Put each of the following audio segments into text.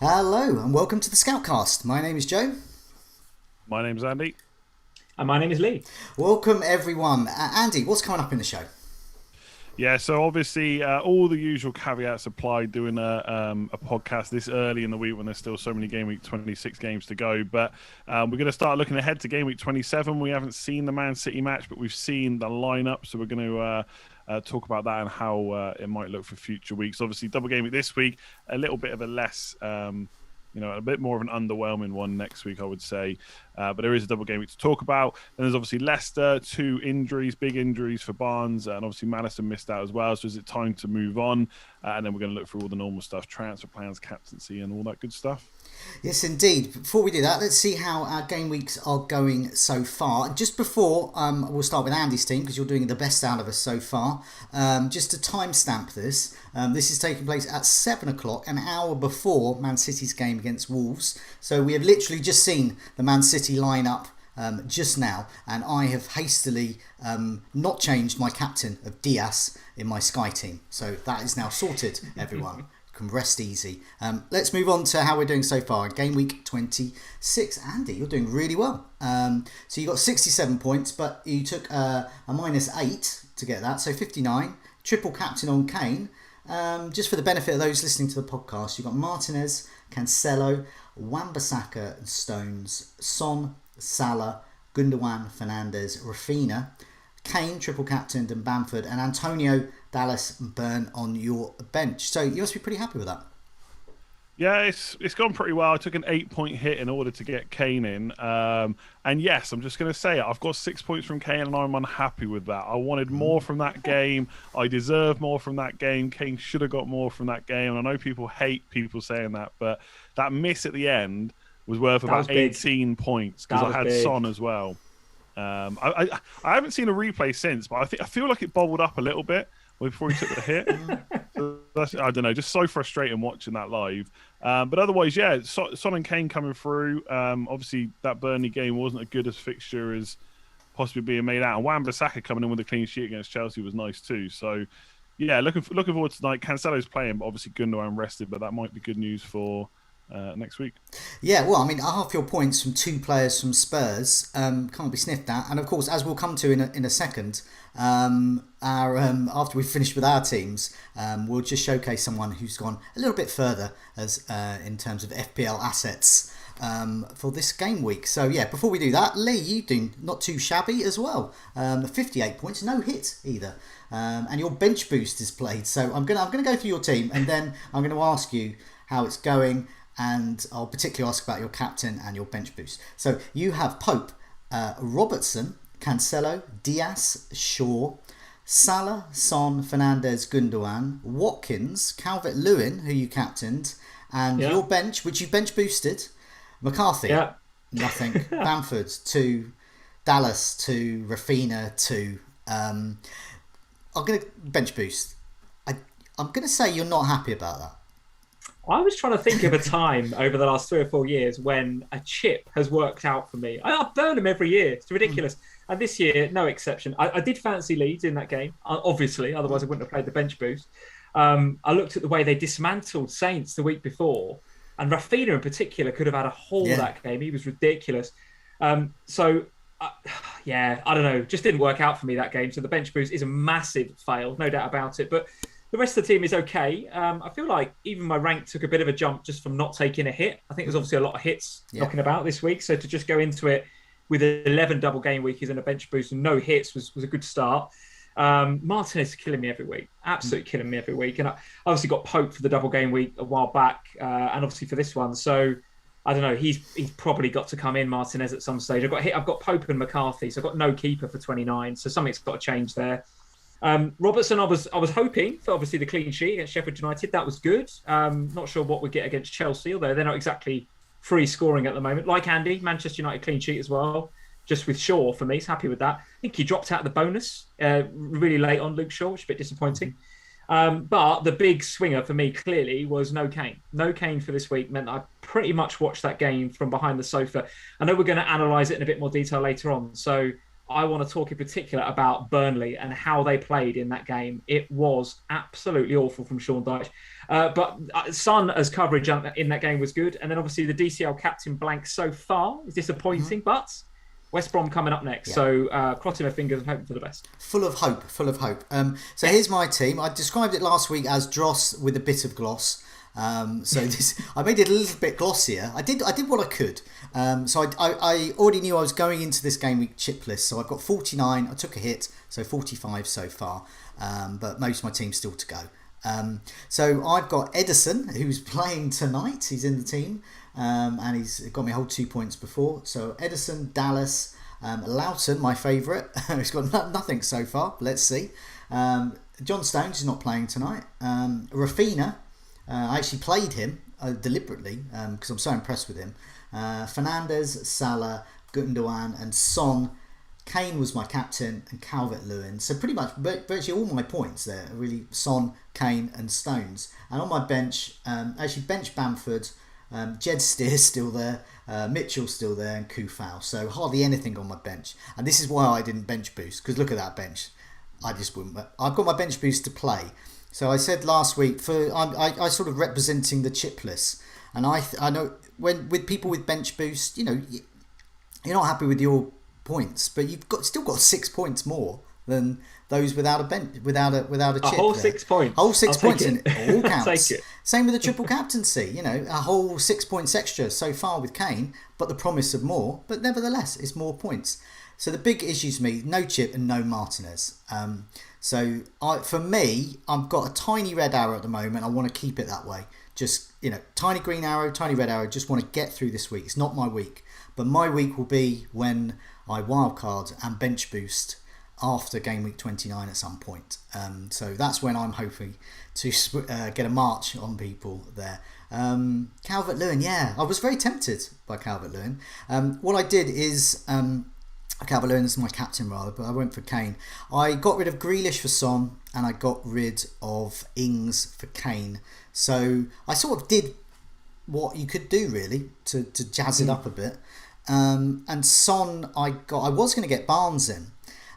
Hello and welcome to the Scoutcast. My name is Joe. My name's Andy. And my name is Lee. Welcome everyone. Andy, what's coming up in the show? Yeah, so obviously all the usual caveats apply doing a podcast this early in the week when there's still so many Game Week 26 games to go. But we're going to start looking ahead to Game Week 27. We haven't seen the Man City match, but we've seen the lineup. So we're going to talk about that and how it might look for future weeks. Obviously, double game week this week, a little bit of a less... a bit more of an underwhelming one next week, I would say. But there is a double game week to talk about. Then there's obviously Leicester, 2 injuries, big injuries for Barnes, and obviously Madison missed out as well. So is it time to move on? And then we're going to look through all the normal stuff, transfer plans, captaincy, and all that good stuff. Yes, indeed. Before we do that, let's see how our game weeks are going so far. Just before, we'll start with Andy's team because you're doing the best out of us so far. Just to timestamp this, this is taking place at 7 o'clock, an hour before Man City's game against Wolves. So we have literally just seen the Man City lineup just now, and I have hastily not changed my captain of Diaz in my Sky team. So that is now sorted, everyone. Can rest easy. Let's move on to how we're doing so far. Game week 26. Andy, you're doing really well. So you got 67 points, but you took a -8 to get that, so 59. Triple captain on Kane. Just for the benefit of those listening to the podcast, you've got Martinez, Cancelo, Wan-Bissaka and Stones, Son, Salah, Gundogan, Fernandes, Rafinha, Kane, triple captained, and Bamford, and Antonio, Dallas, and Burn on your bench. So you must be pretty happy with that. Yeah, it's gone pretty well. I took an 8-point hit in order to get Kane in. And yes, I'm just going to say it. I've got 6 points from Kane and I'm unhappy with that. I wanted more from that game. I deserve more from that game. Kane should have got more from that game. And I know people hate people saying that, but that miss at the end was worth about 18 points because I had Son as well. I haven't seen a replay since, but I feel like it bubbled up a little bit before he took the hit. I don't know, just so frustrating watching that live. But otherwise, yeah, Son and Kane coming through. Obviously, that Burnley game wasn't as good a fixture as possibly being made out. And Wan-Bissaka coming in with a clean sheet against Chelsea was nice too. So, yeah, looking forward to tonight. Cancelo's playing, but obviously Gundogan rested, but that might be good news for next week. Yeah, well, I mean, half your points from 2 players from Spurs can't be sniffed at, and of course, as we'll come to in a second, after we've finished with our teams, we'll just showcase someone who's gone a little bit further as in terms of FPL assets for this game week. So yeah, before we do that, Lee, you do not too shabby as well. 58 points, no hit either, and your bench boost is played. So I'm gonna go through your team, and then I'm going to ask you how it's going. And I'll particularly ask about your captain and your bench boost. So you have Pope, Robertson, Cancelo, Diaz, Shaw, Salah, Son, Fernandes, Gundogan, Watkins, Calvert-Lewin, who you captained, and your bench, which you bench boosted, McCarthy, nothing, Bamford, 2, Dallas, 2, Rafinha, 2. I'm going to bench boost. I'm going to say you're not happy about that. I was trying to think of a time over the last 3 or 4 years when a chip has worked out for me. I burn them every year. It's ridiculous. And this year, no exception. I did fancy Leeds in that game, obviously. Otherwise, I wouldn't have played the bench boost. I looked at the way they dismantled Saints the week before. And Rafinha in particular could have had a haul that game. He was ridiculous. I don't know. Just didn't work out for me that game. So the bench boost is a massive fail, no doubt about it. But the rest of the team is okay. I feel like even my rank took a bit of a jump just from not taking a hit. I think there's obviously a lot of hits knocking about this week. So to just go into it with 11 double game weeks and a bench boost and no hits was a good start. Martinez is killing me every week. Absolutely killing me every week. And I obviously got Pope for the double game week a while back and obviously for this one. So I don't know. He's probably got to come in, Martinez, at some stage. I've got Pope and McCarthy. So I've got no keeper for 29. So something's got to change there. Robertson, I was hoping for obviously the clean sheet against Sheffield United. That was good. Not sure what we get against Chelsea, although they're not exactly free scoring at the moment. Like Andy, Manchester United clean sheet as well. Just with Shaw for me, he's happy with that. I think he dropped out the bonus really late on, Luke Shaw, which is a bit disappointing. But the big swinger for me clearly was no Kane. No Kane for this week meant I pretty much watched that game from behind the sofa. I know we're going to analyse it in a bit more detail later on. So I want to talk in particular about Burnley and how they played in that game. It was absolutely awful from Sean Dyche. But Son as coverage in that game was good. And then obviously the DCL captain blank so far is disappointing, but West Brom coming up next. Yeah. So crossing my fingers and hoping for the best. Full of hope, full of hope. So here's my team. I described it last week as dross with a bit of gloss. So this, I made it a little bit glossier. I did what I could. So I already knew I was going into this game week chip list. So I've got 49. I took a hit, so 45 so far. But most of my team's still to go. So I've got Edison, who's playing tonight. He's in the team, and he's got me a whole 2 points before. So Edison, Dallas, Loughton, my favourite. He's got nothing so far. Let's see. John Stones is not playing tonight. Rafina. I actually played him deliberately because I'm so impressed with him. Fernandez, Salah, Gundogan and Son. Kane was my captain and Calvert-Lewin. So pretty much virtually all my points there are really Son, Kane and Stones. And on my bench, actually bench Bamford, Jed Steer's still there, Mitchell's still there and Kufau. So hardly anything on my bench. And this is why I didn't bench boost, because look at that bench. I just wouldn't. I've got my bench boost to play. So I said last week, I sort of representing the chip list, and I know when with people with bench boost, you know, you're not happy with your points, but you've still got 6 points more than those without a bench, without a chip. A whole there. 6 points. Whole 6 points, and it all counts. Take it. Same with the triple captaincy. You know, a whole 6 points extra so far with Kane, but the promise of more. But nevertheless, it's more points. So the big issues for me: no chip and no Martinez. So for me, I've got a tiny red arrow at the moment. I want to keep it that way. Just, you know, tiny green arrow, tiny red arrow. Just want to get through this week. It's not my week, but my week will be when I wildcard and bench boost after game week 29 at some point. So that's when I'm hoping to get a march on people there. Calvert-Lewin, yeah, I was very tempted by Calvert-Lewin. What I did is... Calvert-Lewin is my captain rather, but I went for Kane. I got rid of Grealish for Son and I got rid of Ings for Kane. So I sort of did what you could do really to jazz it up a bit. And Son, I was going to get Barnes in,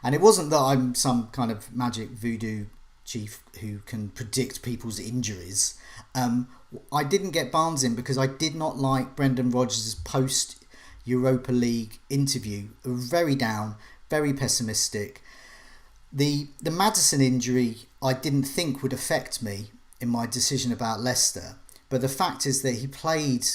and it wasn't that I'm some kind of magic voodoo chief who can predict people's injuries. I didn't get Barnes in because I did not like Brendan Rodgers' post Europa League interview. Very down, very pessimistic. The Maddison injury I didn't think would affect me in my decision about Leicester, but the fact is that he played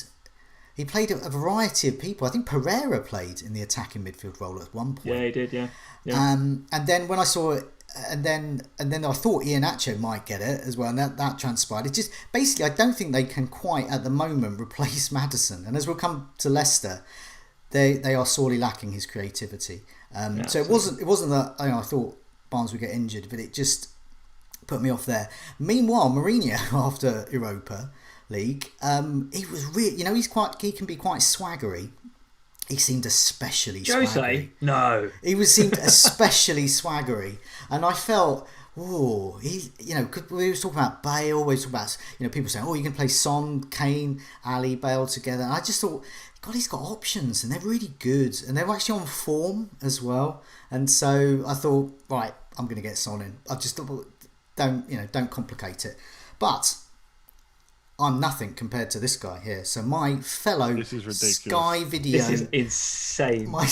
a variety of people. I think Pereira played in the attacking midfield role at one point. Yeah, he did. Yeah. And then when I saw it, and then I thought Iheanacho might get it as well, and that transpired. It's just basically I don't think they can quite at the moment replace Maddison. And as we'll come to Leicester, they are sorely lacking his creativity. So it wasn't that I thought Barnes would get injured, but it just put me off there. Meanwhile, Mourinho after Europa League, he was really, he can be quite swaggery. He seemed especially swaggery. No. Seemed especially swaggery, and I felt, we was talking about Bale, we was talking about, people saying, you can play Son, Kane, Ali, Bale together. And I just thought, God, he's got options, and they're really good, and they're actually on form as well. And so I thought, right, I'm going to get Son in. I just thought, don't complicate it. But I'm nothing compared to this guy here. So my fellow Sky Video... This is insane. My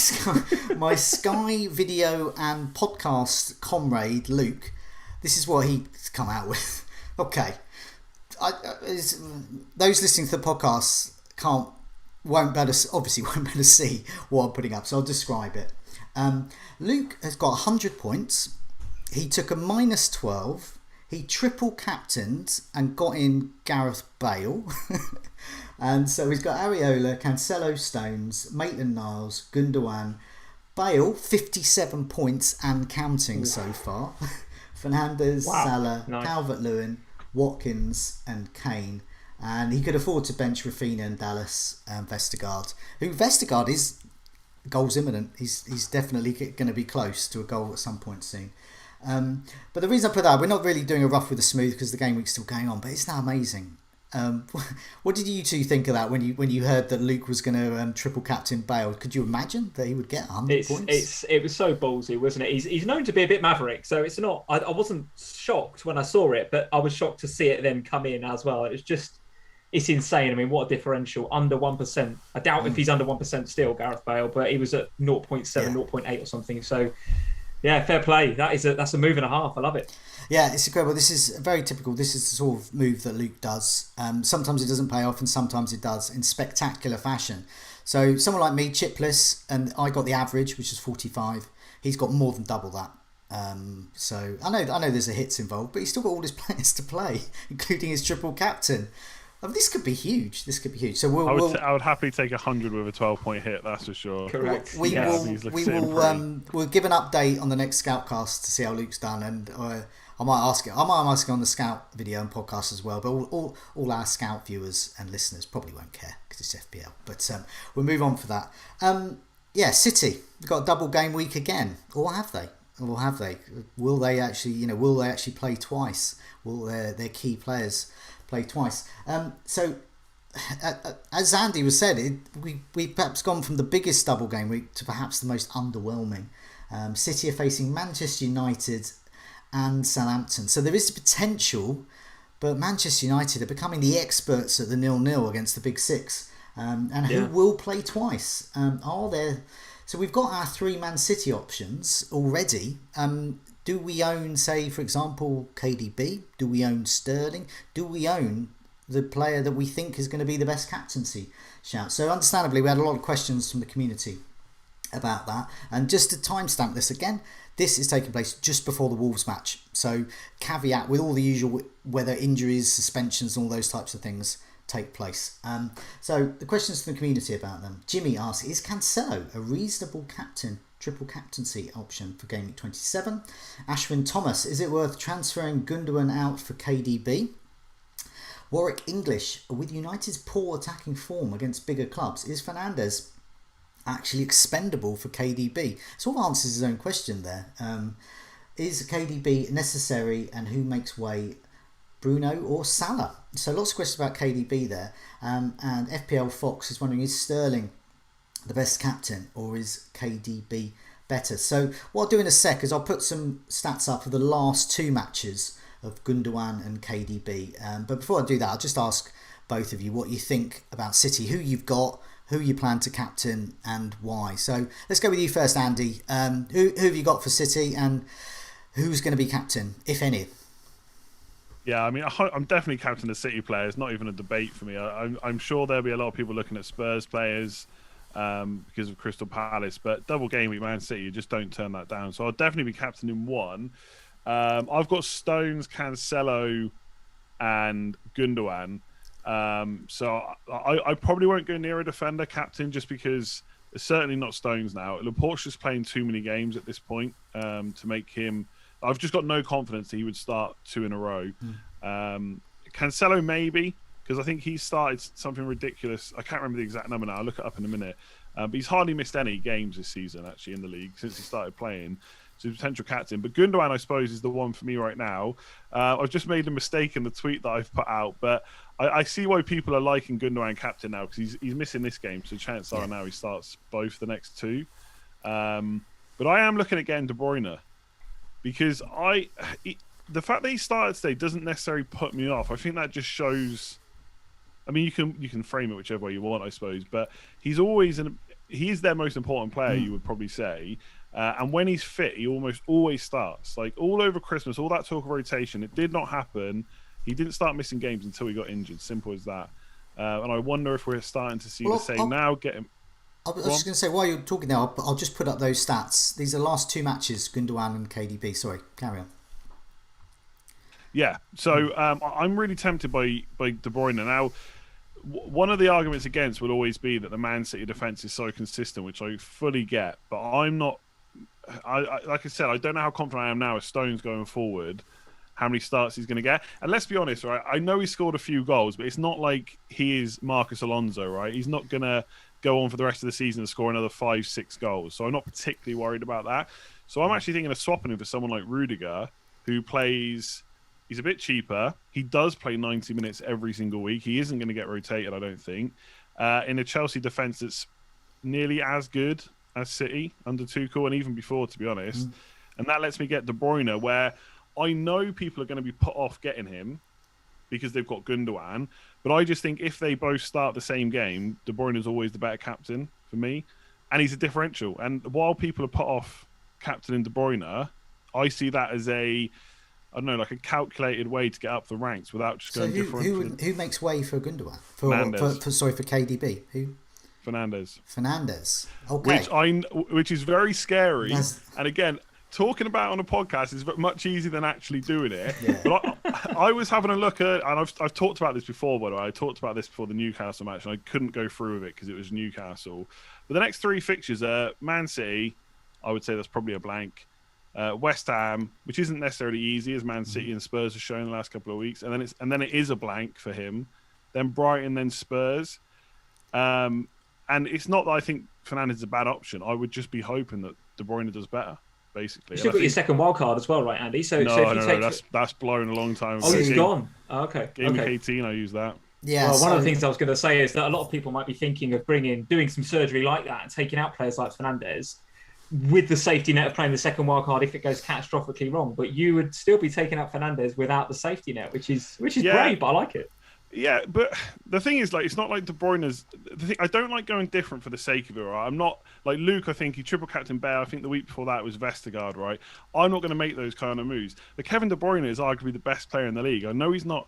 Sky Video and podcast comrade, Luke, this is what he's come out with. Okay. Those listening to the podcast won't be able to see what I'm putting up, so I'll describe it. Luke has got 100 points. He took a -12. He triple captained and got in Gareth Bale. And so he's got Areola, Cancelo, Stones, Maitland-Niles, Gundogan, Bale, 57 points and counting so far. Fernandez, Salah, nice. Calvert-Lewin, Watkins and Kane. And he could afford to bench Rafina and Dallas and Vestergaard. Vestergaard is goals imminent. He's definitely going to be close to a goal at some point soon. But the reason I put that, we're not really doing a rough with the smooth because the game week's still going on, but it's not amazing. What did you two think of that when you heard that Luke was going to triple captain Bale? Could you imagine that he would get 100 points? It was so ballsy, wasn't it? He's known to be a bit maverick, so it's not. I wasn't shocked when I saw it, but I was shocked to see it then come in as well. It's insane. I mean, what a differential, under 1%. I doubt if he's under 1% still, Gareth Bale, but he was at 0.7, 0.8 or something. So, yeah, fair play. That's a move and a half. I love it. Yeah, it's incredible. This is very typical. This is the sort of move that Luke does. Sometimes it doesn't pay off and sometimes it does in spectacular fashion. So someone like me, chipless, and I got the average, which is 45. He's got more than double that. So I know there's a hits involved, but he's still got all his players to play, including his triple captain. This could be huge. So I would happily take 100 with a 12-point hit. That's for sure. Correct. We'll give an update on the next Scoutcast to see how Luke's done, and I might ask it on the Scout video and podcast as well. But all our Scout viewers and listeners probably won't care because it's FPL. But we'll move on for that. City. We've got a double game week again, or have they? Will they actually play twice? Will their key players play twice? So, as Andy was said, we've perhaps gone from the biggest double game week to perhaps the most underwhelming. City are facing Manchester United and Southampton. So there is the potential, but Manchester United are becoming the experts at the 0-0 against the Big Six. Who will play twice? Are there? So we've got our 3 Man City options already. Do we own, say, for example, KDB? Do we own Sterling? Do we own the player that we think is going to be the best captaincy shout? So understandably, we had a lot of questions from the community about that. And just to timestamp this again, this is taking place just before the Wolves match. So caveat with all the usual weather, injuries, suspensions, and all those types of things take place. So the questions from the community about them. Jimmy asks, is Cancelo a reasonable triple captaincy option for Game Week 27? Ashwin Thomas, is it worth transferring Gundogan out for KDB? Warwick English, with United's poor attacking form against bigger clubs, is Fernandes actually expendable for KDB? Sort of answers his own question there. Is KDB necessary, and who makes way, Bruno or Salah? So lots of questions about KDB there. And FPL Fox is wondering, is Sterling the best captain or is KDB better? So what I'll do in a sec is I'll put some stats up of the last 2 matches of Gundogan and KDB. But before I do that, I'll just ask both of you what you think about City, who you've got, who you plan to captain and why. So let's go with you first, Andy. Who have you got for City and who's going to be captain, if any? Yeah, I mean, I'm definitely captain the City players. Not even a debate for me. I'm sure there'll be a lot of people looking at Spurs players because of Crystal Palace, but double game week Man City, you just don't turn that down. So I'll definitely be captaining one. I've got Stones, Cancelo, and Gundogan. So I probably won't go near a defender captain just because it's certainly not Stones now. Laporte's just playing too many games at this point to make him. I've just got no confidence that he would start 2 in a row. Cancelo maybe, because I think he started something ridiculous. I can't remember the exact number now. I'll look it up in a minute. But he's hardly missed any games this season, actually, in the league since he started playing. So he's a potential captain. But Gundogan, I suppose, is the one for me right now. I've just made a mistake in the tweet that I've put out, but I see why people are liking Gundogan captain now, because he's missing this game. So chances are now he starts both the next 2. But I am looking at getting De Bruyne, because the fact that he started today doesn't necessarily put me off. I think that just shows. I mean, you can frame it whichever way you want, I suppose. But he is their most important player, you would probably say. And when he's fit, he almost always starts. Like all over Christmas, all that talk of rotation, it did not happen. He didn't start missing games until he got injured. Simple as that. And I wonder if we're starting to see the same now. I was just going to say, while you're talking now, I'll just put up those stats. These are the last 2 matches, Gundogan and KDB. Sorry, carry on. Yeah, so I'm really tempted by De Bruyne. Now, one of the arguments against will always be that the Man City defence is so consistent, which I fully get. But I'm not... like I said, I don't know how confident I am now with Stones going forward, how many starts he's going to get. And let's be honest, right? I know he scored a few goals, but it's not like he is Marcus Alonso, right? He's not going to go on for the rest of the season and score another 5-6 goals. So I'm not particularly worried about that. So I'm actually thinking of swapping him for someone like Rudiger, who plays, He's a bit cheaper. He does play 90 minutes every single week. He isn't going to get rotated, I don't think. In a Chelsea defence that's nearly as good as City under Tuchel, and even before, to be honest. And that lets me get De Bruyne, where I know people are going to be put off getting him because they've got Gundogan. But I just think if they both start the same game, De Bruyne is always the better captain for me. And he's a differential. And while people are put off captaining De Bruyne, I see that as a calculated way to get up the ranks without just going different. Who makes way for Gundogan? For KDB? Who? Fernandes. Okay. Which is very scary. And again, talking about it on a podcast is much easier than actually doing it. Yeah. But I was having a look at, and I've talked about this before, by the way. I talked about this before the Newcastle match, and I couldn't go through with it because it was Newcastle. But the next 3 fixtures are Man City. I would say that's probably a blank. West Ham, which isn't necessarily easy, as Man City and Spurs have shown the last couple of weeks, and then it is a blank for him. Then Brighton, then Spurs, and it's not that I think Fernandes is a bad option. I would just be hoping that De Bruyne does better, basically. You still got your second wild card as well, right, Andy? That's blown a long time ago. Oh, it's gone. Oh, okay. Game week 18, I use that. Yeah. Well, one of the things I was going to say is that a lot of people might be thinking of doing some surgery like that and taking out players like Fernandes, with the safety net of playing the second wildcard if it goes catastrophically wrong. But you would still be taking out Fernandes without the safety net, which is great, but I like it. Yeah, but the thing is, it's not like De Bruyne's... I don't like going different for the sake of it, right? I'm not... Like Luke, I think he triple captain Bale. I think the week before that was Vestergaard, right? I'm not going to make those kind of moves. But Kevin De Bruyne is arguably the best player in the league. I know he's not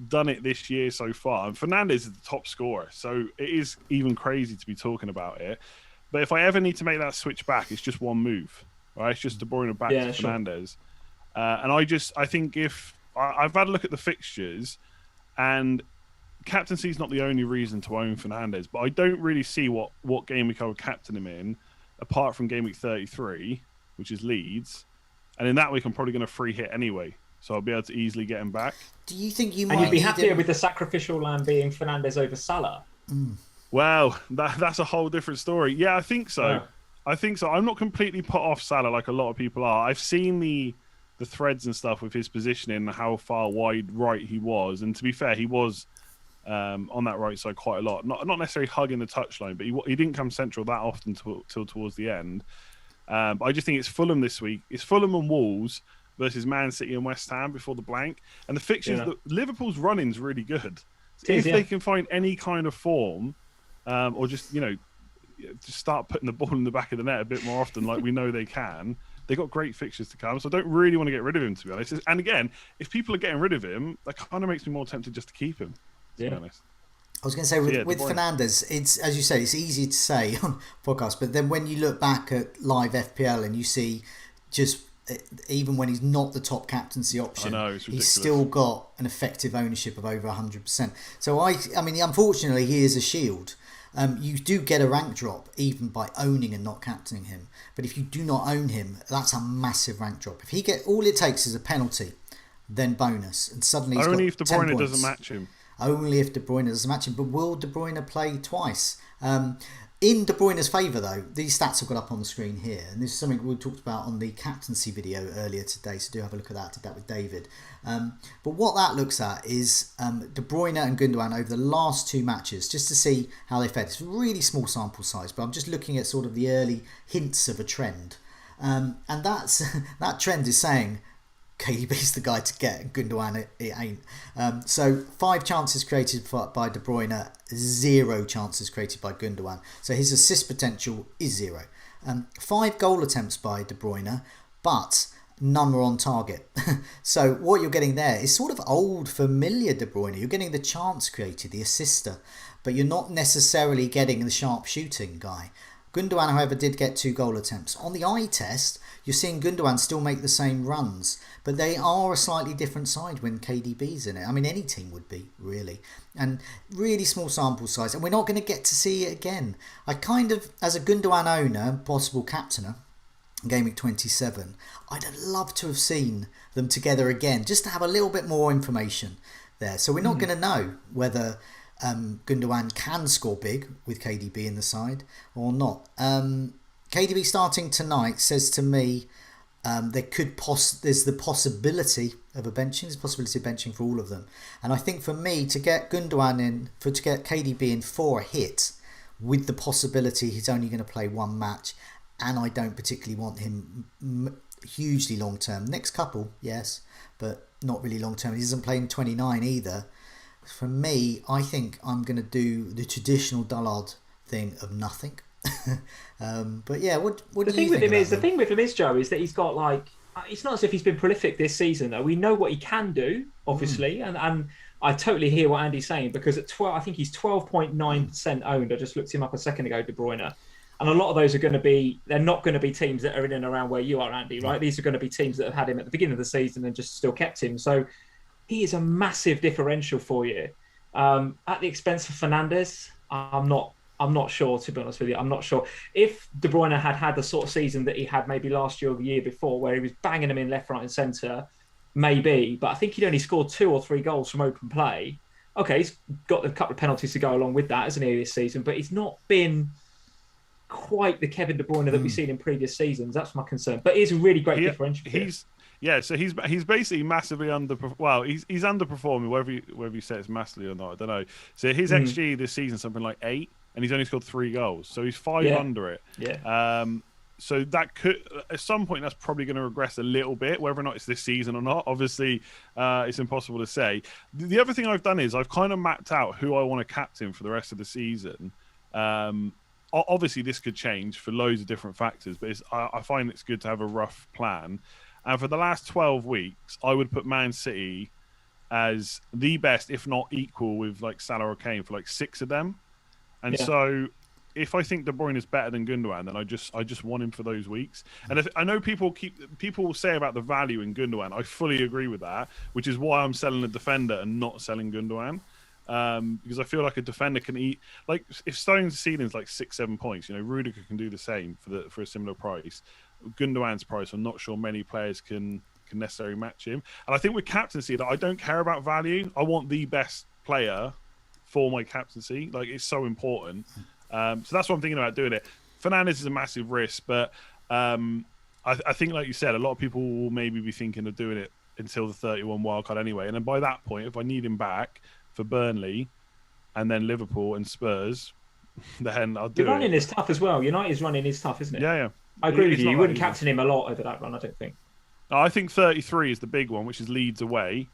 done it this year so far. And Fernandes is the top scorer. So it is even crazy to be talking about it. But if I ever need to make that switch back, it's just one move, right? It's just De Bruyne back to Fernandes. And I think if... I've had a look at the fixtures, and captaincy is not the only reason to own Fernandes, but I don't really see what game week I would captain him in, apart from game week 33, which is Leeds. And in that week, I'm probably going to free hit anyway, so I'll be able to easily get him back. Do you think you might... And you'd be happier with the sacrificial lamb being Fernandes over Salah? Well, that's a whole different story. Yeah, I think so. Yeah. I think so. I'm not completely put off Salah like a lot of people are. I've seen the threads and stuff with his positioning and how far wide right he was. And to be fair, he was on that right side quite a lot. Not necessarily hugging the touchline, but he didn't come central that often till towards the end. But I just think it's Fulham this week. It's Fulham and Wolves versus Man City and West Ham before the blank. And the fixtures, Liverpool's running's really good. If they can find any kind of form, or just start putting the ball in the back of the net a bit more often, like we know they can. They got great fixtures to come, so I don't really want to get rid of him, to be honest. And again, if people are getting rid of him, that kind of makes me more tempted just to keep him, to be honest. I was going to say, with Fernandes, it's, as you say, it's easy to say on podcast, but then when you look back at live FPL and you see just, even when he's not the top captaincy option, he's still got an effective ownership of over 100%. So, I mean, unfortunately, he is a shield. You do get a rank drop even by owning and not captaining him. But if you do not own him, that's a massive rank drop. If he all it takes is a penalty, then bonus, and suddenly he's only got if De 10 Bruyne points. doesn't match him. Only if De Bruyne doesn't match him. But will De Bruyne play twice? In De Bruyne's favour, though, these stats have got up on the screen here, and this is something we talked about on the captaincy video earlier today, so do have a look at that. I did that with David. But what that looks at is De Bruyne and Gundogan over the last 2 matches, just to see how they fared. It's a really small sample size, but I'm just looking at sort of the early hints of a trend. And that trend is saying KDB's the guy to get, and Gundogan it ain't. So 5 chances created by De Bruyne, 0 chances created by Gundogan. So his assist potential is 0. 5 goal attempts by De Bruyne, but none were on target. So what you're getting there is sort of old, familiar De Bruyne. You're getting the chance created, the assister, but you're not necessarily getting the sharp shooting guy. Gundogan, however, did get 2 goal attempts. On the eye test, you're seeing Gundogan still make the same runs, but they are a slightly different side when KDB's in it. I mean, any team would be, really. And really small sample size, and we're not going to get to see it again. I kind of, as a Gundogan owner, possible captainer, Gameweek 27, I'd have loved to have seen them together again, just to have a little bit more information there. So we're not going to know whether Gundogan can score big with KDB in the side or not. KDB starting tonight says to me, there's the possibility of a benching. There's a possibility of benching for all of them. And I think for me to get Gundogan in, to get KDB in for a hit, with the possibility he's only going to play one match, and I don't particularly want him hugely long term. Next couple, yes, but not really long term. He doesn't play in 29 either. For me, I think I'm going to do the traditional dullard thing of nothing. But yeah, what do you think? The thing with him is, Joe, is that he's got like, it's not as if he's been prolific this season though. We know what he can do, obviously, and I totally hear what Andy's saying, because at 12, I think he's 12.9% owned. I just looked him up a second ago, De Bruyne. And a lot of those are going to be, they're not going to be teams that are in and around where you are, Andy, right? These are going to be teams that have had him at the beginning of the season and just still kept him. So he is a massive differential for you. At the expense of Fernandes, I'm not sure, to be honest with you. I'm not sure. If De Bruyne had the sort of season that he had maybe last year or the year before, where he was banging them in left, right and centre, maybe. But I think he'd only scored 2 or 3 goals from open play. Okay, he's got a couple of penalties to go along with that, hasn't he, this season? But he's not been quite the Kevin De Bruyne that we've seen in previous seasons. That's my concern. But he's a really great differential. So he's basically massively he's underperforming, whether you say it's massively or not, I don't know. So his XG this season is something like 8, and he's only scored 3 goals. So he's 5 under it. Yeah. So that could, at some point, that's probably going to regress a little bit, whether or not it's this season or not. Obviously, it's impossible to say. The other thing I've done is I've kind of mapped out who I want to captain for the rest of the season. Obviously, this could change for loads of different factors, but I find it's good to have a rough plan. And for the last 12 weeks, I would put Man City as the best, if not equal, with like Salah or Kane for like 6 of them. And so, if I think De Bruyne is better than Gundogan, then I just want him for those weeks. And I know people will say about the value in Gundogan. I fully agree with that, which is why I'm selling a defender and not selling Gundogan. Because I feel like a defender can eat, like if Stone's ceiling is like 6-7 points, Rudiger can do the same for a similar price. Gundogan's price, I'm not sure many players can necessarily match him. And I think with captaincy, that I don't care about value. I want the best player for my captaincy. Like, it's so important. So that's what I'm thinking about doing it. Fernandes is a massive risk, but I think, like you said, a lot of people will maybe be thinking of doing it until the 31 wildcard anyway. And then by that point, if I need him back for Burnley and then Liverpool and Spurs, then I'll do it. Your running is tough as well. United's running is tough, isn't it? Yeah. I agree with you. You wouldn't captain him a lot over that run, I don't think. I think 33 is the big one, which is Leeds away.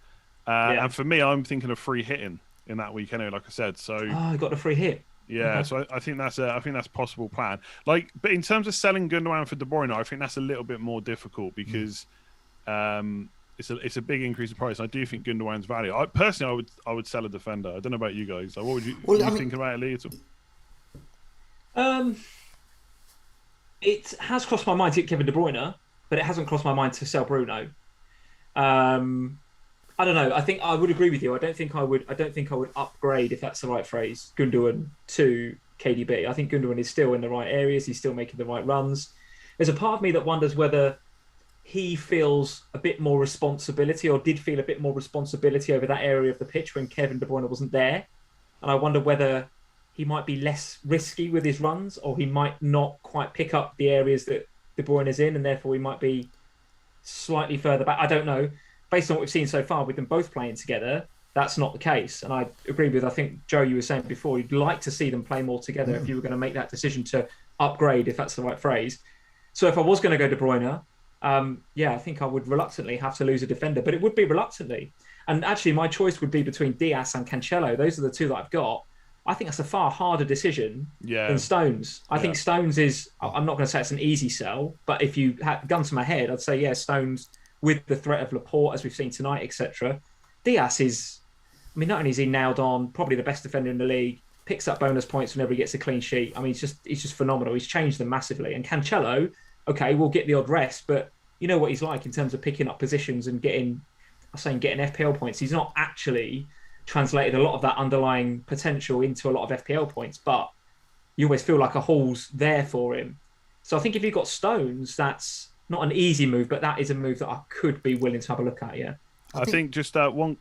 And for me, I'm thinking of free hitting in that week anyway, like I said. So I got the free hit. Yeah, so I think that's a possible plan. Like, but in terms of selling Gundogan for De Bruyne, I think that's a little bit more difficult because it's a big increase in price. I do think Gundogan's value. I would sell a defender. I don't know about you guys. Like, what would you think about it, Lee? At all? It has crossed my mind to get Kevin De Bruyne, but it hasn't crossed my mind to sell Bruno. I don't know. I think I would agree with you. I don't think I would upgrade, if that's the right phrase, Gundogan to KDB. I think Gundogan is still in the right areas. He's still making the right runs. There's a part of me that wonders whether he feels a bit more responsibility, or did feel a bit more responsibility over that area of the pitch when Kevin De Bruyne wasn't there. And I wonder whether he might be less risky with his runs, or he might not quite pick up the areas that De Bruyne is in, and therefore he might be slightly further back. I don't know. Based on what we've seen so far with them both playing together, that's not the case. And I agree with, I think, Joe, you were saying before, you'd like to see them play more together if you were going to make that decision to upgrade, if that's the right phrase. So if I was going to go De Bruyne, I think I would reluctantly have to lose a defender, but it would be reluctantly. And actually, my choice would be between Diaz and Cancelo. Those are the two that I've got. I think that's a far harder decision than Stones. I think Stones is, I'm not going to say it's an easy sell, but if you had gun to my head, I'd say, Stones, with the threat of Laporte, as we've seen tonight, etc. Diaz is, not only is he nailed on, probably the best defender in the league, picks up bonus points whenever he gets a clean sheet. He's just phenomenal. He's changed them massively. And Cancelo, okay, we'll get the odd rest, but you know what he's like in terms of picking up positions and getting FPL points. He's not actually translated a lot of that underlying potential into a lot of FPL points, but you always feel like a haul's there for him. So I think if you've got Stones, that's not an easy move, but that is a move that I could be willing to have a look at, I think just one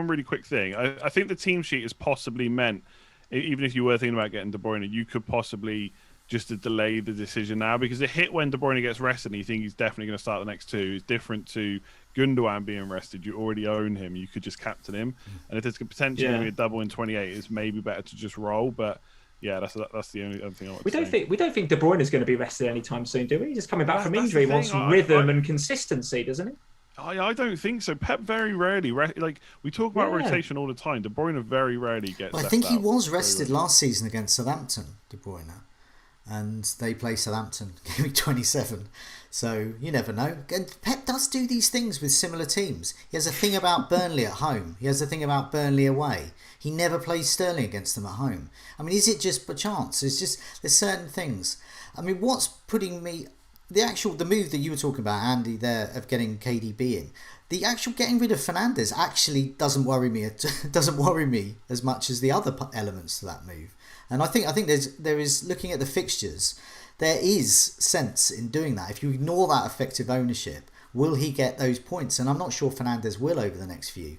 really quick thing. I think the team sheet is possibly meant, even if you were thinking about getting De Bruyne, you could possibly just to delay the decision now, because it hit when De Bruyne gets rested and you think he's definitely going to start the next two. It's different to Gundogan being rested. You already own him. You could just captain him. And if there's potentially going to be a double in 28, it's maybe better to just roll. But yeah, that's the only other thing I want to say. We don't think De Bruyne is going to be rested anytime soon, do we? He's just coming back from injury. He wants rhythm and consistency, doesn't he? I don't think so. Pep very rarely, like we talk about rotation all the time. De Bruyne very rarely gets. Well, I think he was rested last season against Southampton, De Bruyne, and they play Southampton, GW27. So you never know. And Pep does do these things with similar teams. He has a thing about Burnley at home. He has a thing about Burnley away. He never plays Sterling against them at home. I mean, is it just by chance? It's just there's certain things. I mean, what's putting me the move that you were talking about, Andy, there of getting KDB in, the actual getting rid of Fernandes actually doesn't worry me. It doesn't worry me as much as the other elements to that move. And I think there is looking at the fixtures, there is sense in doing that. If you ignore that effective ownership, will he get those points? And I'm not sure Fernandes will over the next few.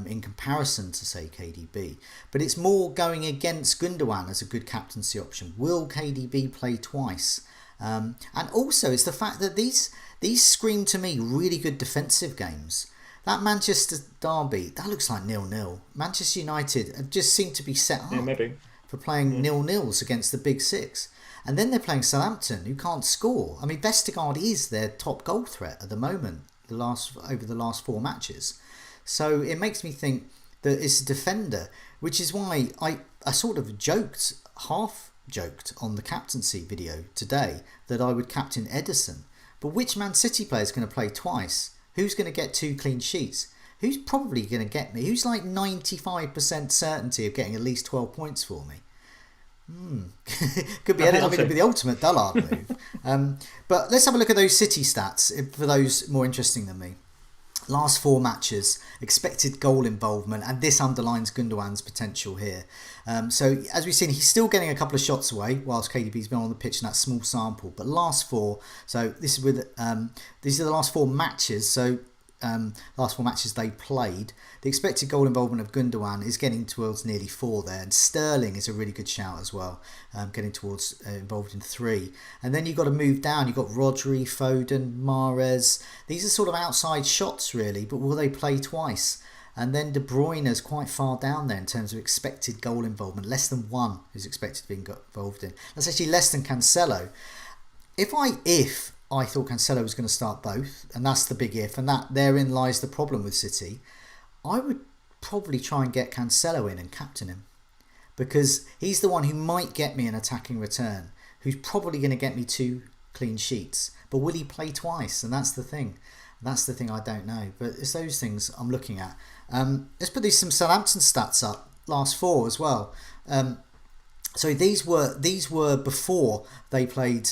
In comparison to, say, KDB. But it's more going against Gundogan as a good captaincy option. Will KDB play twice? And also it's the fact that these scream to me really good defensive games. That Manchester derby, that looks like 0-0. Manchester United just seem to be set up for playing 0-0s against the big six. And then they're playing Southampton, who can't score. I mean, Vestergaard is their top goal threat at the moment, over the last 4 matches. So it makes me think that it's a defender, which is why I sort of half joked on the captaincy video today that I would captain Ederson. But which Man City player is going to play twice? Who's going to get 2 clean sheets? Who's probably going to get me? Who's like 95% certainty of getting at least 12 points for me? Could be it'd be the ultimate dullard move. But let's have a look at those City stats for those more interesting than me. Last 4 matches, expected goal involvement, and this underlines Gundogan's potential here. So as we've seen, he's still getting a couple of shots away whilst KDB's been on the pitch in that small sample. But last 4, so this is with these are the last 4 matches. So last 4 matches they played, the expected goal involvement of Gundogan is getting towards nearly 4 there, and Sterling is a really good shout as well, getting towards involved in 3. And then you've got to move down, you've got Rodri, Foden, Mahrez. These are sort of outside shots really, but will they play twice? And then De Bruyne is quite far down there in terms of expected goal involvement, less than 1 is expected to be involved in. That's actually less than Cancelo. If I thought Cancelo was going to start both, and that's the big if, and that therein lies the problem with City, I would probably try and get Cancelo in and captain him, because he's the one who might get me an attacking return, who's probably going to get me 2 clean sheets. But will he play twice? And that's the thing. That's the thing I don't know. But it's those things I'm looking at. Let's put some Southampton stats up. Last 4 as well. So these were before they played.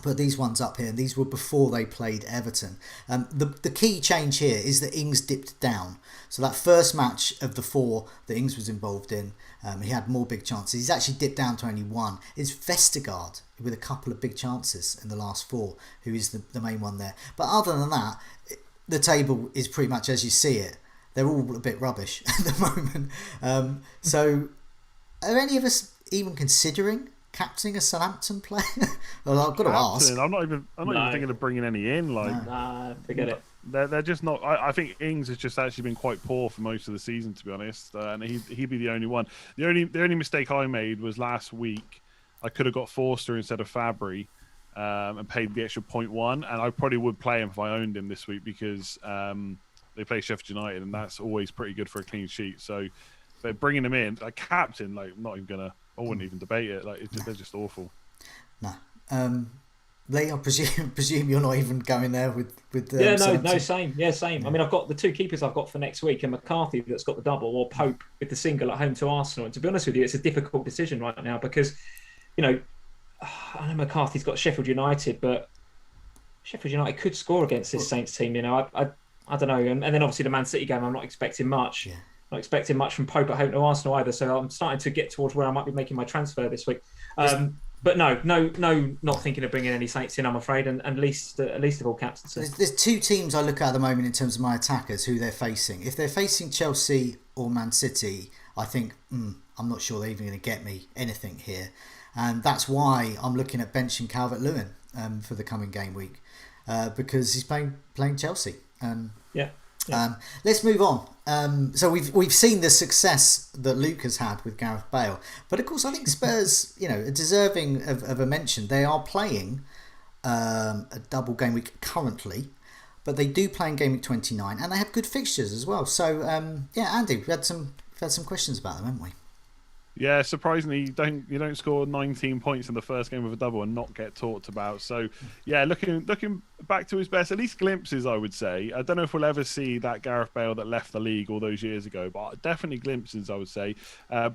Put these ones up here, and these were before they played Everton. The key change here is that Ings dipped down. So that first match of the 4 that Ings was involved in, he had more big chances. He's actually dipped down to only 1. It's Vestergaard with a couple of big chances in the last 4, who is the main one there. But other than that, the table is pretty much as you see it. They're all a bit rubbish at the moment. So are any of us even considering captaining a Southampton player? Well, I've got to ask. I'm not even thinking of bringing any in. Forget it. They're just not. I think Ings has just actually been quite poor for most of the season, to be honest. And he'd be the only one. The only mistake I made was last week. I could have got Forster instead of Fabry, and paid the extra 0.1. And I probably would play him if I owned him this week, because they play Sheffield United, and that's always pretty good for a clean sheet. So, but bringing him in, like captain, I wouldn't even debate it. They're just awful. No. Lee, I presume you're not even going there with the same. Yeah, same. I mean, I've got the 2 keepers I've got for next week, and McCarthy that's got the double, or Pope with the single at home to Arsenal. And to be honest with you, it's a difficult decision right now, because, I know McCarthy's got Sheffield United, but Sheffield United could score against this Saints team. I don't know. And then obviously the Man City game, I'm not expecting much. Yeah. Not expecting much from Pope at home to Arsenal either. So I'm starting to get towards where I might be making my transfer this week. But no, not thinking of bringing any Saints in, I'm afraid, and least of all captaincy. There's 2 teams I look at the moment in terms of my attackers, who they're facing. If they're facing Chelsea or Man City, I think I'm not sure they're even going to get me anything here. and that's why I'm looking at benching Calvert-Lewin for the coming game week because he's playing Chelsea. Yeah. Let's move on. So we've seen the success that Luke has had with Gareth Bale, but of course I think Spurs, are deserving of a mention. They are playing a double game week currently, but they do play in game week 29, and they have good fixtures as well. So Andy, we've had some questions about them, haven't we? Yeah, surprisingly, you don't score 19 points in the first game with a double and not get talked about. So, yeah, looking back to his best, at least glimpses, I would say. I don't know if we'll ever see that Gareth Bale that left the league all those years ago, but definitely glimpses, I would say.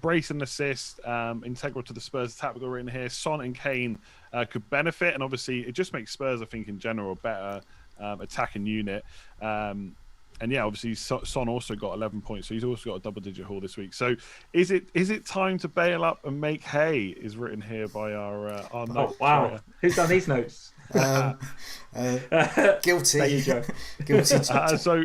Brace and assist, integral to the Spurs attack we've got written here. Son and Kane could benefit, and obviously it just makes Spurs, I think, in general, a better attacking unit. And yeah, obviously Son also got 11 points, so he's also got a double-digit haul this week. So is it time to bail up and make hay? Is written here by our note. Wow, who's done these notes? Guilty. There you go. Guilty. So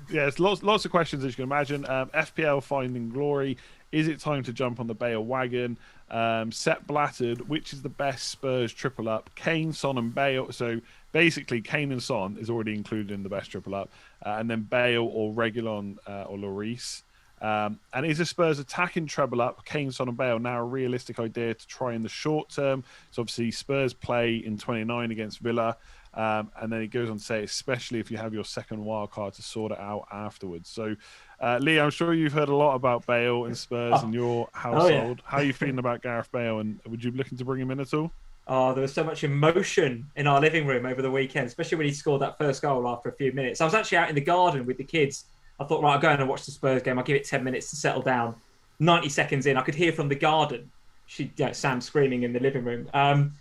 yes, lots of questions as you can imagine. FPL Finding Glory. Is it time to jump on the Bale wagon? Set Blattered, which is the best Spurs triple up? Kane, Son, and Bale. So basically, Kane and Son is already included in the best triple up, and then Bale or Reguilon or Lloris. And is a Spurs attacking treble up, Kane, Son, and Bale now a realistic idea to try in the short term? So obviously Spurs play in 29 against Villa, and then it goes on to say, especially if you have your second wild card to sort it out afterwards. So, Lee, I'm sure you've heard a lot about Bale and Spurs in your household. Oh, yeah. How are you feeling about Gareth Bale, and would you be looking to bring him in at all? Oh, there was so much emotion in our living room over the weekend, especially when he scored that first goal after a few minutes. I was actually out in the garden with the kids. I thought, right, I'll go and watch the Spurs game. I'll give it 10 minutes to settle down. 90 seconds in, I could hear from the garden, Sam screaming in the living room.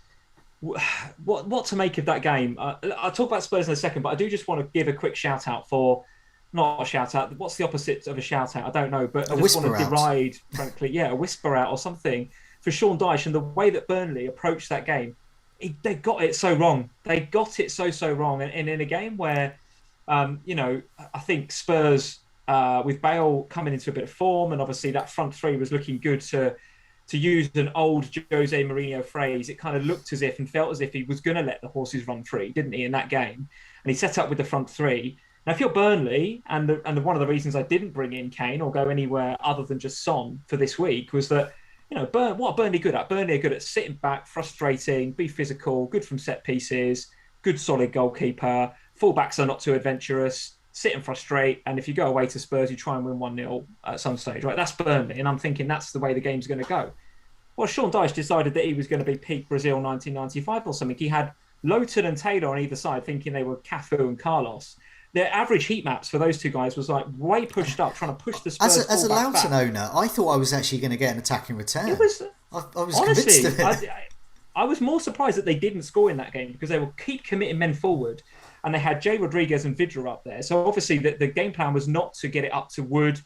What to make of that game? I'll talk about Spurs in a second, but I do just want to give a quick shout out for, not a shout out, what's the opposite of a shout out? I don't know, but I just want to deride, frankly, a whisper out or something for Sean Dyche and the way that Burnley approached that game. They got it so wrong. They got it so wrong. And in a game where, I think Spurs, with Bale coming into a bit of form, and obviously that front three was looking good to use an old Jose Mourinho phrase, it kind of looked as if and felt as if he was going to let the horses run free, didn't he, in that game? And he set up with the front three. Now, if you're Burnley, and one of the reasons I didn't bring in Kane or go anywhere other than just Son for this week was that, what are Burnley good at? Burnley are good at sitting back, frustrating, be physical, good from set pieces, good solid goalkeeper. Fullbacks are not too adventurous, sit and frustrate. And if you go away to Spurs, you try and win 1-0 at some stage, right? That's Burnley. And I'm thinking that's the way the game's going to go. Well, Sean Dyche decided that he was going to be peak Brazil 1995 or something. He had Lowton and Taylor on either side, thinking they were Cafu and Carlos. Their average heat maps for those two guys was like way pushed up, trying to push the Spurs as a Lowton back. owner, I thought I was actually going to get an attacking return. It was, I was honestly, convinced of it. I was more surprised that they didn't score in that game because they will keep committing men forward, and they had Jay Rodriguez and Vidra up there. So obviously the game plan was not to get it up to Wood,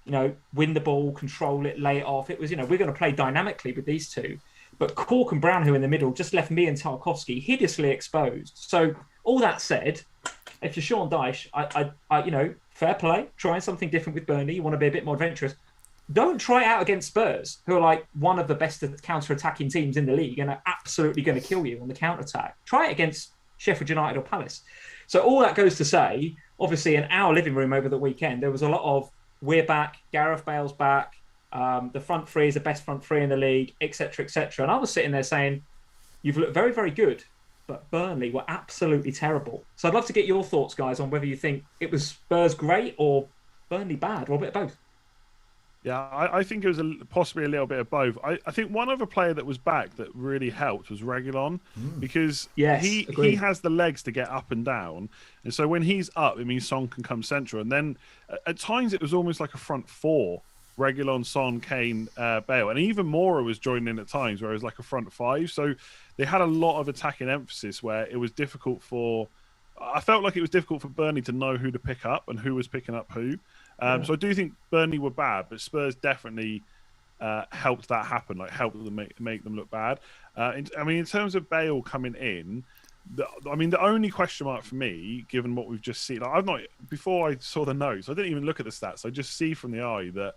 win the ball, control it, lay it off. It was, we're going to play dynamically with these two. But Cork and Brown, who in the middle, just left me and Tarkovsky hideously exposed. So all that said, if you're Sean Dyche, I fair play, trying something different with Burnley. You want to be a bit more adventurous. Don't try it out against Spurs, who are like one of the best counter-attacking teams in the league and are absolutely going to kill you on the counter-attack. Try it against Sheffield United or Palace. So all that goes to say, obviously in our living room over the weekend, there was a lot of, we're back, Gareth Bale's back, the front three is the best front three in the league, etc., etc. And I was sitting there saying, you've looked very, very good, but Burnley were absolutely terrible. So I'd love to get your thoughts, guys, on whether you think it was Spurs great or Burnley bad, or a bit of both. Yeah, I think it was possibly a little bit of both. I think one other player that was back that really helped was Reguilon, because he has the legs to get up and down. And so when he's up, it means Son can come central. And then at times it was almost like a front four. Reguilon, Son, Kane, Bale. And even Mora was joining in at times where it was like a front five. So they had a lot of attacking emphasis where it was difficult I felt like it was difficult for Burnley to know who to pick up and who was picking up who. So I do think Burnley were bad, but Spurs definitely helped that happen, like helped them make them look bad. In terms of Bale coming in, the only question mark for me, given what we've just seen, before I saw the notes, I didn't even look at the stats. I just see from the eye that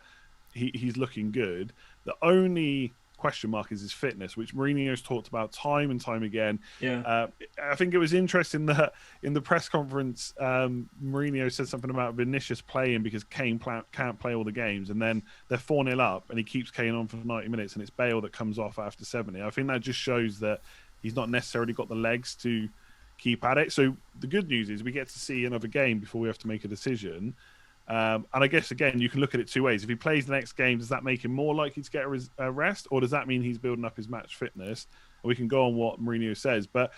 he's looking good. The only question mark is his fitness, which Mourinho's talked about time and time again. Yeah. I think it was interesting that in the press conference, Mourinho said something about Vinicius playing because Kane can't play all the games, and then they're 4-0 up and he keeps Kane on for 90 minutes and it's Bale that comes off after 70. I think that just shows that he's not necessarily got the legs to keep at it. So the good news is we get to see another game before we have to make a decision. And I guess, again, you can look at it two ways. If he plays the next game, does that make him more likely to get a rest? Or does that mean he's building up his match fitness? And we can go on what Mourinho says. But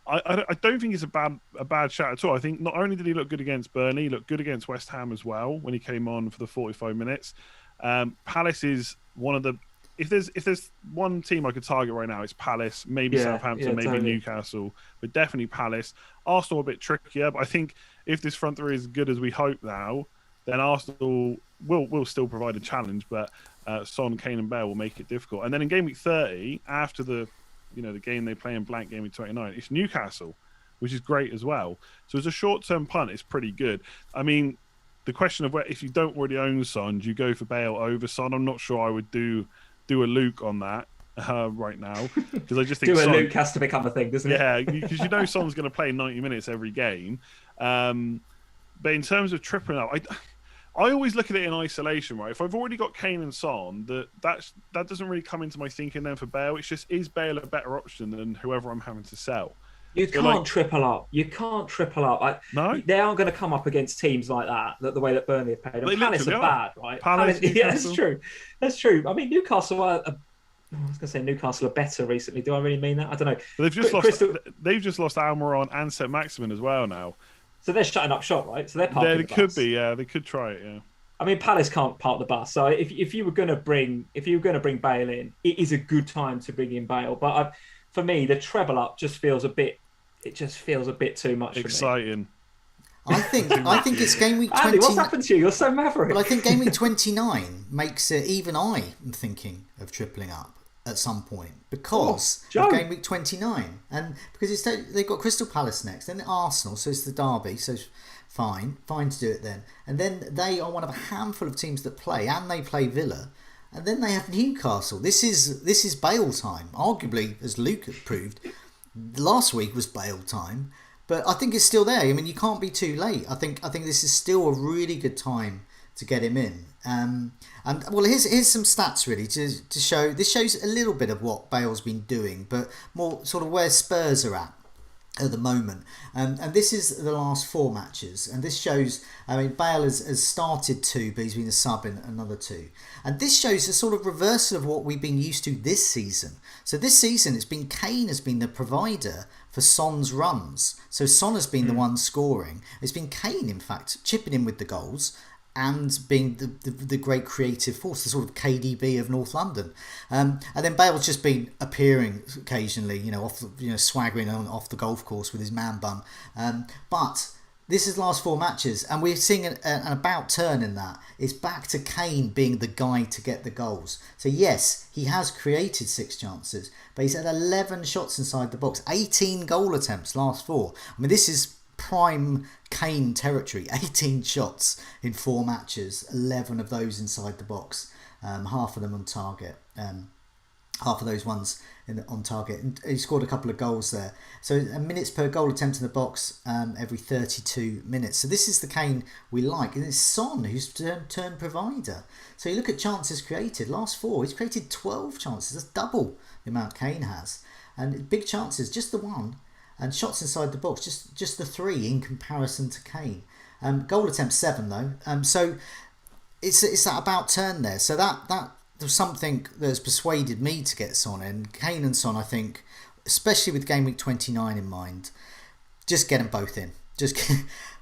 I don't think it's a bad shout at all. I think not only did he look good against Burnley, he looked good against West Ham as well when he came on for the 45 minutes. Palace is one of the... If there's one team I could target right now, it's Palace, maybe Southampton, maybe totally. Newcastle, but definitely Palace. Arsenal a bit trickier, but I think if this front three is as good as we hope now, then Arsenal will still provide a challenge, but Son, Kane and Bale will make it difficult. And then in game week 30, after the game they play in blank game week 29, it's Newcastle, which is great as well. So as a short-term punt, it's pretty good. I mean, the question of if you don't already own Son, do you go for Bale over Son? I'm not sure I would do a Luke on that right now, because I just think a Luke has to become a thing, doesn't it? Yeah, because Son's going to play 90 minutes every game. But in terms of tripling up, I always look at it in isolation, right? If I've already got Kane and Son, that doesn't really come into my thinking then for Bale. It's just, is Bale a better option than whoever I'm having to sell? You can't triple up. You can't triple up. No, they aren't going to come up against teams like that. The way that Burnley have played. And Palace are bad, right? Palace, yeah, that's true. That's true. I mean, Newcastle I was going to say Newcastle are better recently. Do I really mean that? I don't know. But they've just lost Almiron and St Maximin as well now. So they're shutting up shop, right? So they're parking the bus. They could be. Yeah, they could try it. Yeah. I mean, Palace can't park the bus. So if you were going to bring Bale in, it is a good time to bring in Bale. But for me, the treble up just feels a bit. It just feels a bit too much. Exciting. For me. I think it's game week 20. Andy, what's happened to you? You're so maverick. But I think game week 29 makes it. Even I am thinking of tripling up at some point because of game week 29, and because they've got Crystal Palace next, then Arsenal, so it's the derby, so it's fine to do it then, and then they are one of a handful of teams that play, and they play Villa, and then they have Newcastle. This is Bale time, arguably, as Luke proved. Last week was Bale time, but I think it's still there. I mean, you can't be too late. I think this is still a really good time to get him in. And well, here's some stats really to show. This shows a little bit of what Bale's been doing, but more sort of where Spurs are at the moment. And this is the last 4 matches, and this shows. I mean, Bale has started 2, but he's been a sub in another 2. And this shows a sort of reversal of what we've been used to this season. So this season, it's been Kane has been the provider for Son's runs. So Son has been the one scoring. It's been Kane, in fact, chipping in with the goals and being the great creative force, the sort of KDB of North London. And then Bale's just been appearing occasionally, swaggering off the golf course with his man bun. But this is last 4 matches, and we're seeing an about turn in that. It's back to Kane being the guy to get the goals. So yes, he has created 6 chances, but he's had 11 shots inside the box, 18 goal attempts last 4. I mean, this is prime Kane territory. 18 shots in 4 matches, 11 of those inside the box, half of them on target. Half of those ones on target, and he scored a couple of goals there. So minutes per goal attempt in the box every 32 minutes. So this is the Kane we like, and it's Son who's turned provider. So you look at chances created. Last 4, he's created 12 chances. That's double the amount Kane has, and big chances just the 1, and shots inside the box just the 3 in comparison to Kane. Goal attempts 7 though. So it's that about turn there. So that was something that's persuaded me to get Son in. Kane and Son, I think, especially with game week 29 in mind, just get them both in.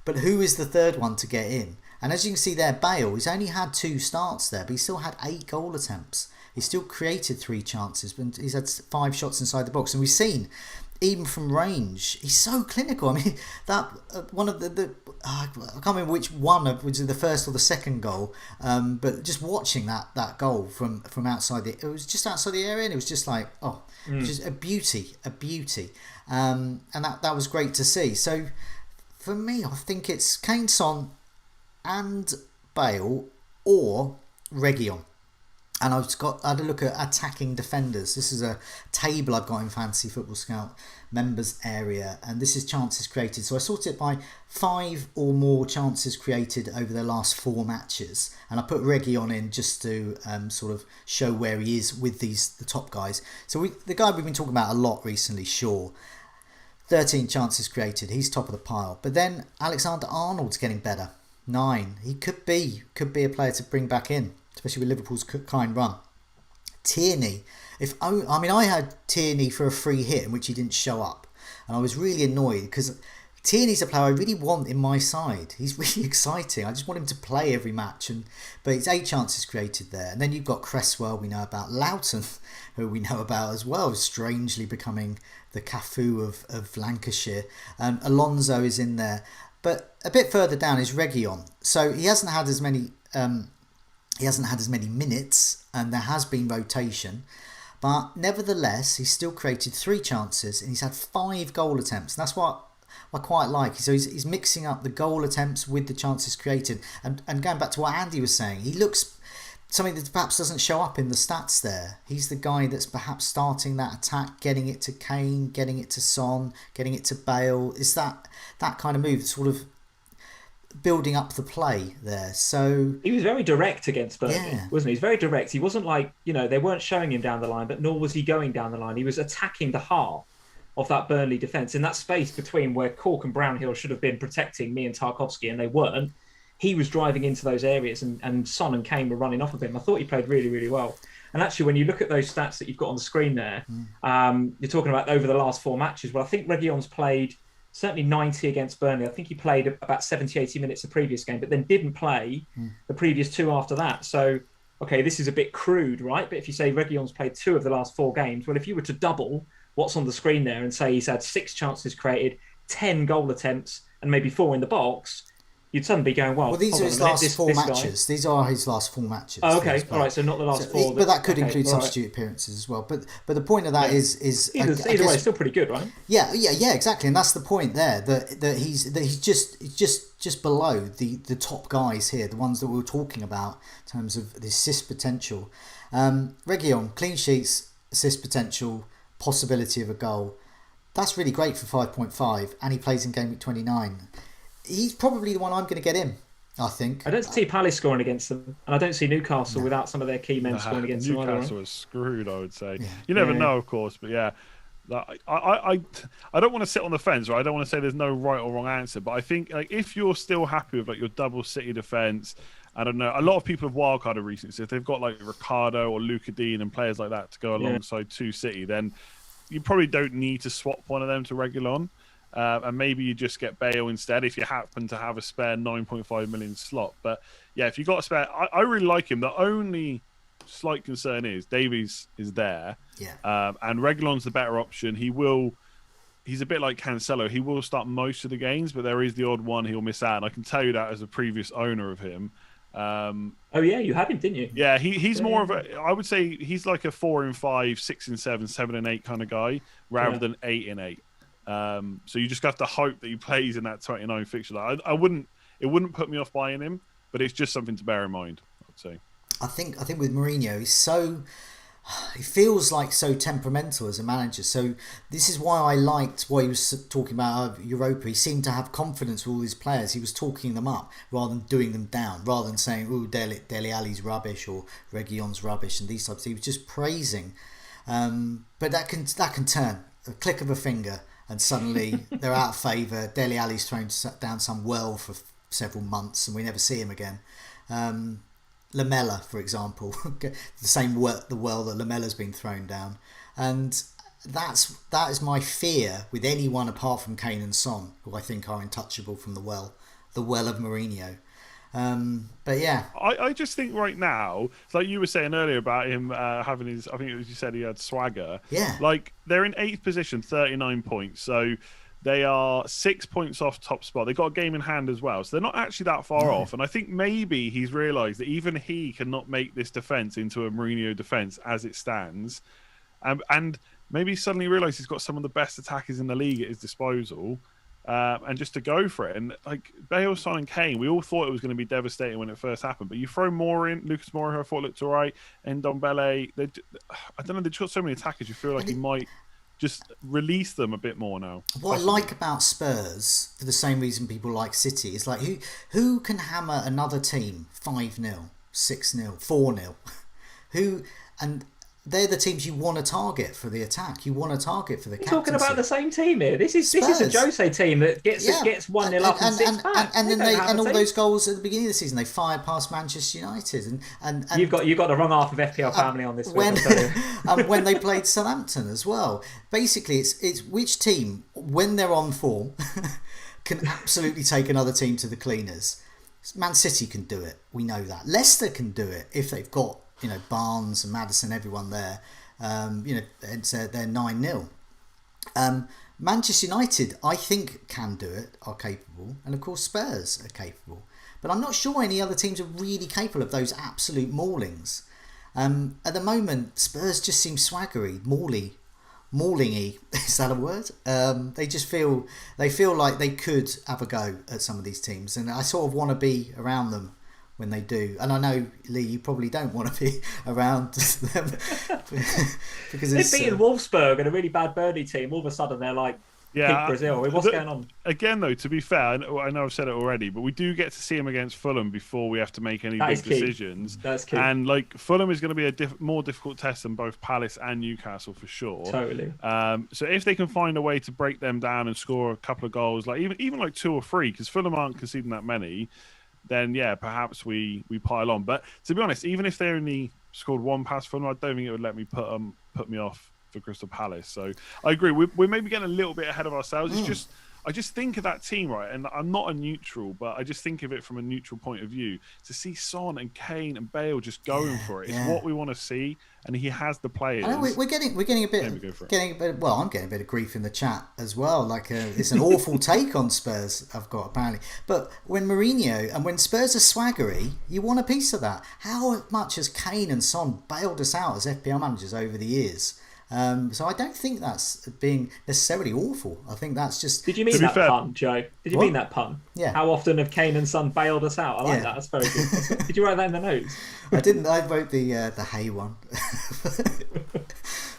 But who is the third one to get in? And as you can see there, Bale, he's only had 2 starts there, but he still had 8 goal attempts. He still created 3 chances, but he's had 5 shots inside the box. And we've seen, even from range, he's so clinical. I mean, that one of I can't remember which one, which is the first or the second goal, but just watching that goal from outside it was just outside the area, and it was just like, just a beauty, and that was great to see. So for me, I think it's Kane, Son, and Bale or Reguilon. And I had a look at attacking defenders. This is a table I've got in Fantasy Football Scout members area, and this is chances created. So I sorted it by 5 or more chances created over the last 4 matches, and I put Reguilon in just to sort of show where he is with the top guys. So the guy we've been talking about a lot recently, Shaw, 13 chances created. He's top of the pile. But then Alexander-Arnold's getting better, 9. He could be a player to bring back in, especially with Liverpool's kind run. Tierney, I had Tierney for a free hit in which he didn't show up, and I was really annoyed because Tierney's a player I really want in my side. He's really exciting. I just want him to play every match, but it's 8 chances created there. And then you've got Cresswell, we know about Loughton, who we know about as well, strangely becoming the Cafu of Lancashire. Alonso is in there, but a bit further down is Reguilon. So he hasn't had as many. He hasn't had as many minutes, and there has been rotation. But nevertheless, he's still created 3 chances, and he's had 5 goal attempts. And that's what I quite like. So he's mixing up the goal attempts with the chances created. And going back to what Andy was saying, he looks something that perhaps doesn't show up in the stats there. He's the guy that's perhaps starting that attack, getting it to Kane, getting it to Son, getting it to Bale. Is that kind of move, sort of building up the play there? So he was very direct against Burnley, wasn't he? He's very direct. He wasn't like, they weren't showing him down the line, but nor was he going down the line. He was attacking the heart of that Burnley defence, in that space between where Cork and Brownhill should have been protecting me and Tarkowski, and they weren't. He was driving into those areas, and Son and Kane were running off of him. I thought he played really, really well. And actually, when you look at those stats that you've got on the screen there, you're talking about over the last 4 matches. Well, I think Reguilon's played certainly 90 against Burnley. I think he played about 70, 80 minutes the previous game, but then didn't play the previous 2 after that. So, okay, this is a bit crude, right? But if you say Reguilon's played 2 of the last 4 games, well, if you were to double what's on the screen there and say he's had 6 chances created, 10 goal attempts, and maybe 4 in the box, you'd suddenly be going, well, these are his last 4 matches. These are his last 4 matches. Oh, okay. All right, so not the last 4. But that could include substitute appearances as well. But the point of that is either way, still pretty good, right? Yeah, exactly. And that's the point there, that he's just below the top guys here, the ones that we were talking about in terms of the assist potential. Reguilon, clean sheets, assist potential, possibility of a goal. That's really great for 5.5, and he plays in Gameweek 29. He's probably the one I'm going to get in, I think. I don't see Palace scoring against them, and I don't see Newcastle without some of their key men scoring against them. Newcastle is screwed, I would say. Yeah. You never know, of course, but yeah. I don't want to sit on the fence, right? I don't want to say there's no right or wrong answer, but I think if you're still happy with your double City defence, I don't know. A lot of people have wildcarded recently, so if they've got Ricardo or Luca Dean and players like that to go alongside 2 City, then you probably don't need to swap one of them to Reguilon. And maybe you just get Bale instead if you happen to have a spare 9.5 million slot. But yeah, if you got a spare, I really like him. The only slight concern is Davies is there, and Reguilon's the better option. He's a bit like Cancelo. He will start most of the games, but there is the odd one he'll miss out. And I can tell you that as a previous owner of him. Oh yeah, you had him, didn't you? Yeah, he's more of a. I would say he's like a 4 in 5, 6 in 7, 7 in 8 kind of guy, rather than 8 in 8. So you just have to hope that he plays in that 29 fixture. It wouldn't put me off buying him, but it's just something to bear in mind, I'd say. I think with Mourinho, he feels like so temperamental as a manager. So this is why I liked what he was talking about Europa. He seemed to have confidence with all his players. He was talking them up rather than doing them down, rather than saying, "Oh, Dele Alli's rubbish" or "Reguilon's rubbish" and these types. He was just praising. But that can turn a click of a finger. And suddenly they're out of favour. Dele Alli's thrown down some well for several months, and we never see him again. Lamella, for example, the same the well that Lamella's been thrown down, and that is my fear with anyone apart from Kane and Son, who I think are untouchable from the well of Mourinho. But yeah, I just think right now, it's like you were saying earlier about him having his, I think it was, you said he had swagger. Yeah. Like they're in 8th position, 39 points. So they are 6 points off top spot. They've got a game in hand as well. So they're not actually that far off. And I think maybe he's realised that even he cannot make this defence into a Mourinho defence as it stands. And maybe he suddenly realised he's got some of the best attackers in the league at his disposal. and just to go for it. And like Bale signing Kane, we all thought it was going to be devastating when it first happened. But you throw Moore in, Lucas Moura, who I thought looked all right, and Ndombele. I don't know, they've got so many attackers. You feel like he might just release them a bit more now. What I like about Spurs, for the same reason people like City, is like who can hammer another team 5-0, 6-0, 4-0? Who, and they're the teams you want to target for the attack. You want to target for the captaincy. Talking about the same team here. This is a Jose team that gets 1-0 up and sits back. And then all those goals at the beginning of the season, they fired past Manchester United. And you've got the wrong half of FPL Family on this when when they played Southampton as well. Basically, it's which team, when they're on form, can absolutely take another team to the cleaners. Man City can do it. We know that. Leicester can do it if they've got Barnes and Maddison, everyone there. They're 9-0. Manchester United, I think, can do it, are capable, and of course Spurs are capable. But I'm not sure any other teams are really capable of those absolute maulings. At the moment, Spurs just seem swaggery, mauling-y. Is that a word? They feel like they could have a go at some of these teams, and I sort of want to be around them when they do. And I know, Lee, you probably don't want to be around them because they've beaten Wolfsburg and a really bad Burnley team. All of a sudden they're like Pink Brazil. What's going on? Again, though, to be fair, I know I've said it already, but we do get to see them against Fulham before we have to make any big decisions. That's key. And like Fulham is going to be a more difficult test than both Palace and Newcastle for sure. Totally. So if they can find a way to break them down and score a couple of goals, like even like 2 or 3, because Fulham aren't conceding that many, then perhaps we pile on. But to be honest, even if they only scored 1 past Fulham, I don't think it would let me put me off for Crystal Palace. So I agree. We're maybe getting a little bit ahead of ourselves. It's I just think of that team, right? And I'm not a neutral, but I just think of it from a neutral point of view. To see Son and Kane and Bale just going for it is what we want to see, and he has the players. I know we're getting a bit. Well, I'm getting a bit of grief in the chat as well. Like it's an awful take on Spurs I've got apparently. But when Mourinho and when Spurs are swaggery, you want a piece of that. How much has Kane and Son bailed us out as FPL managers over the years? So I don't think that's being necessarily awful. I think that's just... Did you mean that pun, Joe? Did you mean that pun? Yeah. How often have Kane and Son bailed us out? I like that. That's very good. Did you write that in the notes? I didn't. I wrote the Hay one.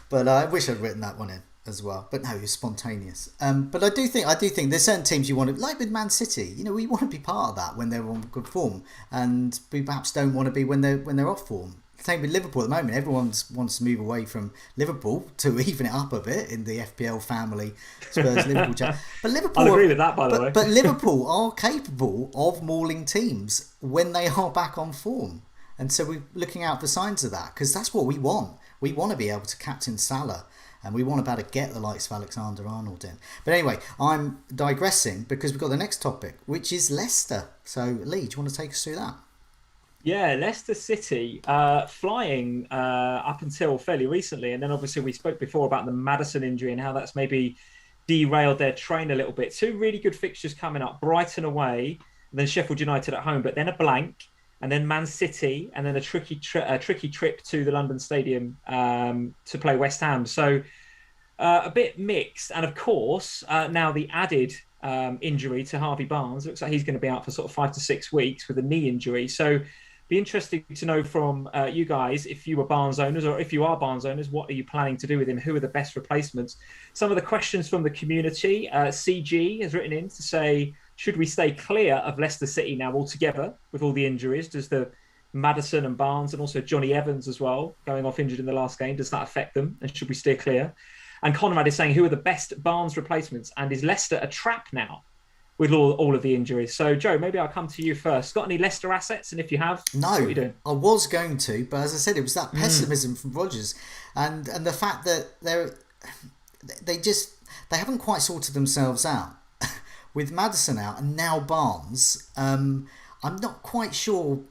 But I wish I'd written that one in as well. But no, it was spontaneous. But I do think there's certain teams you want to... Like with Man City, we want to be part of that when they're on good form. And we perhaps don't want to be when they're off form. Same with Liverpool at the moment. Everyone wants to move away from Liverpool to even it up a bit in the FPL family Spurs Liverpool chat. But Liverpool, I'll agree with that, by the way. But Liverpool are capable of mauling teams when they are back on form, and so we're looking out for signs of that because that's what we want. We want to be able to captain Salah, and we want to be able to get the likes of Alexander-Arnold in. But anyway, I'm digressing because we've got the next topic, which is Leicester. So Lee, do you want to take us through that? Yeah, Leicester City flying up until fairly recently. And then obviously we spoke before about the Maddison injury and how that's maybe derailed their train a little bit. 2 really good fixtures coming up. Brighton away, and then Sheffield United at home, but then a blank, and then Man City, and then a tricky trip to the London Stadium to play West Ham. So a bit mixed. And of course, now the added injury to Harvey Barnes. Looks like he's going to be out for sort of 5 to 6 weeks with a knee injury. So be interesting to know from you guys, if you were Barnes owners or if you are Barnes owners, what are you planning to do with him? Who are the best replacements? Some of the questions from the community. CG has written in to say, should we stay clear of Leicester City now altogether with all the injuries? Does the Maddison and Barnes and also Johnny Evans as well going off injured in the last game, does that affect them? And should we steer clear? And Conrad is saying, who are the best Barnes replacements? And is Leicester a trap now with all of the injuries? So, Joe, maybe I'll come to you first. Got any Leicester assets? And if you have, no, what are you doing? I was going to, but as I said, it was that pessimism from Rodgers. And the fact that they haven't quite sorted themselves out. With Maddison out and now Barnes, I'm not quite sure.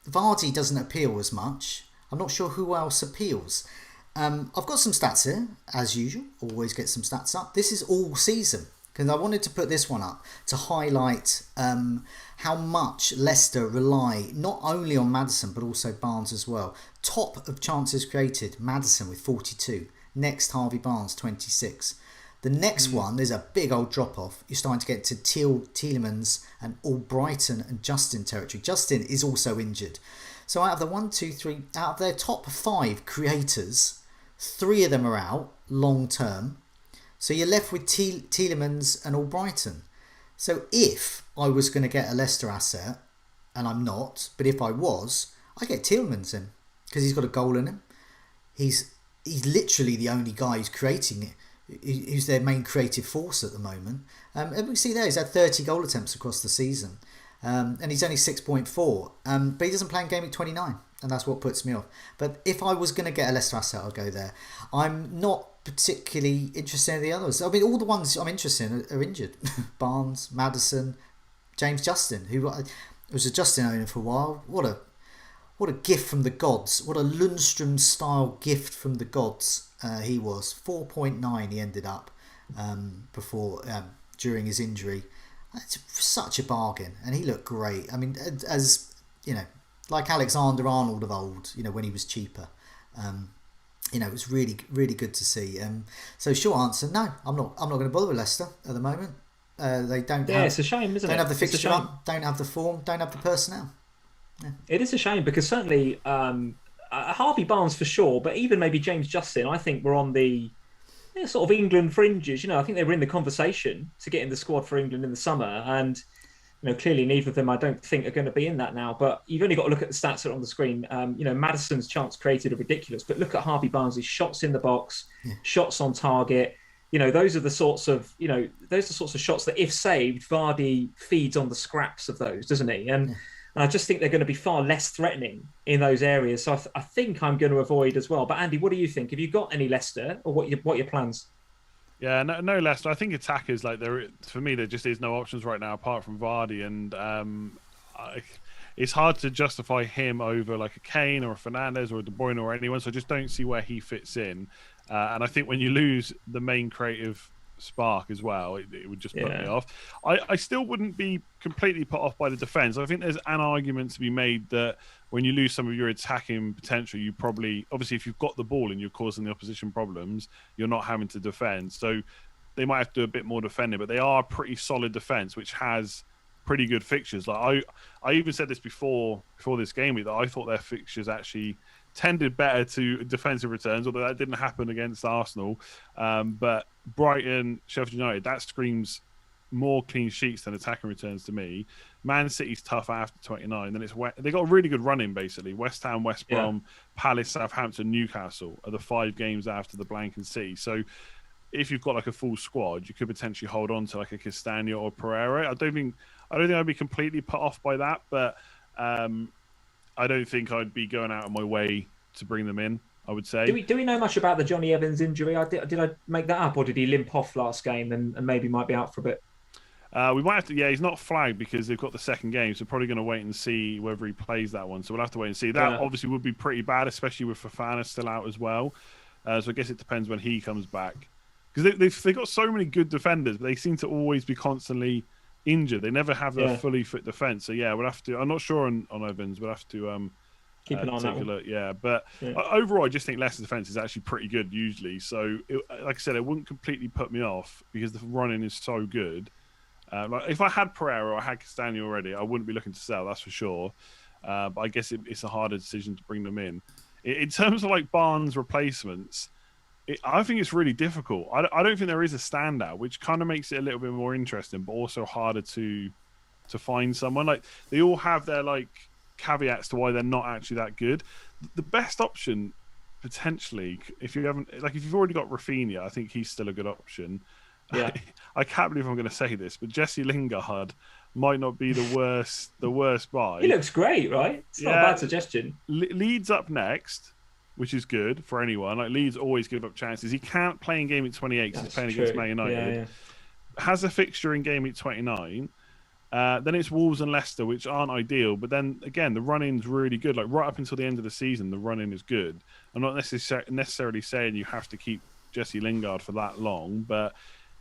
Vardy doesn't appeal as much. I'm not sure who else appeals. I've got some stats here, as usual. Always get some stats up. This is all season, because I wanted to put this one up to highlight how much Leicester rely not only on Maddison but also Barnes as well. Top of chances created, Maddison with 42. Next, Harvey Barnes, 26. The next one, there's a big old drop off. You're starting to get to Tielemans and Albrighton and Justin territory. Justin is also injured. So out of out of their top 5 creators, 3 of them are out long term. So you're left with Tielemans and Albrighton. So if I was going to get a Leicester asset, and I'm not, but if I was, I get Tielemans in because he's got a goal in him. He's literally the only guy who's creating it, who's their main creative force at the moment. And we see there he's had 30 goal attempts across the season, and he's only 6.4. But he doesn't play in Game Week 29, and that's what puts me off. But if I was going to get a Leicester asset, I'd go there. I'm not particularly interested in the others. I mean, all the ones I'm interested in are injured. Barnes, Maddison, James Justin, who was a Justin owner for a while. What a gift from the gods. What a Lundstrom style gift from the gods he was. 4.9 he ended up during his injury. It's such a bargain, and he looked great. I mean, as you know, like Alexander Arnold of old, when he was cheaper. It was really, really good to see. So short answer, no, I'm not going to bother with Leicester at the moment. They don't. Yeah, it's a shame, isn't it? Don't have the fixture up, don't have the form, don't have the personnel. Yeah. It is a shame because certainly Harvey Barnes for sure, but even maybe James Justin, I think we're on the sort of England fringes. I think they were in the conversation to get in the squad for England in the summer, and clearly neither of them I don't think are going to be in that now. But you've only got to look at the stats that are on the screen. Maddison's chance created are ridiculous, but look at Harvey Barnes' shots in the box, shots on target. Those are the sorts of shots that, if saved, Vardy feeds on the scraps of those, doesn't he? And I just think they're going to be far less threatening in those areas. So I think I'm going to avoid as well. But Andy, what do you think? Have you got any Leicester, or what are your plans? Yeah, no Leicester. I think attackers, for me, there just is no options right now apart from Vardy, and it's hard to justify him over like a Kane or a Fernandes or a De Bruyne or anyone. So I just don't see where he fits in. And I think when you lose the main creative spark as well, it would just put me off. I still wouldn't be completely put off by the defence. I think there's an argument to be made that when you lose some of your attacking potential, you probably, obviously if you've got the ball and you're causing the opposition problems, you're not having to defend. So they might have to do a bit more defending, but they are a pretty solid defence, which has pretty good fixtures. Like I even said this before this game week, that I thought their fixtures actually tended better to defensive returns, although that didn't happen against Arsenal. But Brighton, Sheffield United, that screams more clean sheets than attacking returns to me. Man City's tough after 29. Then they got a really good run in, basically. West Ham, West Brom, Palace, Southampton, Newcastle are the 5 games after the blank and City. So if you've got like a full squad, you could potentially hold on to like a Castagna or Pereira. I don't think I'd be completely put off by that, but I don't think I'd be going out of my way to bring them in, I would say. Do we know much about the Johnny Evans injury? Did I make that up, or did he limp off last game and maybe might be out for a bit? We might have to. Yeah, he's not flagged because they've got the second game, so probably going to wait and see whether he plays that one. So we'll have to wait and see. That obviously would be pretty bad, especially with Fofana still out as well. So I guess it depends when he comes back, because they've got so many good defenders, but they seem to always be constantly injured. They never have a fully fit defence. So yeah, we'll have to. I'm not sure on Evans. We'll have to keep an eye on that one. Look. Yeah, but overall, I just think Leicester's defence is actually pretty good usually. So like I said, it wouldn't completely put me off because the running is so good. Like if I had Pereira or I had Castagna already, I wouldn't be looking to sell, that's for sure. But I guess it's a harder decision to bring them in. In terms of like Barnes replacements, I think it's really difficult. I don't think there is a standout, which kind of makes it a little bit more interesting, but also harder to find someone. Like they all have their like caveats to why they're not actually that good. The best option potentially, if you've already got Rafinha, I think he's still a good option. Yeah, I can't believe I'm going to say this, but Jesse Lingard might not be the worst buy. He looks great, right? It's not a bad suggestion. Leeds up next, which is good for anyone. Like Leeds always give up chances. He can't play in game week 28 because he's playing against Man United. Yeah. Has a fixture in game week 29. Then it's Wolves and Leicester, which aren't ideal. But then again, the run-in's really good. Like right up until the end of the season, the run-in is good. I'm not necessarily saying you have to keep Jesse Lingard for that long, but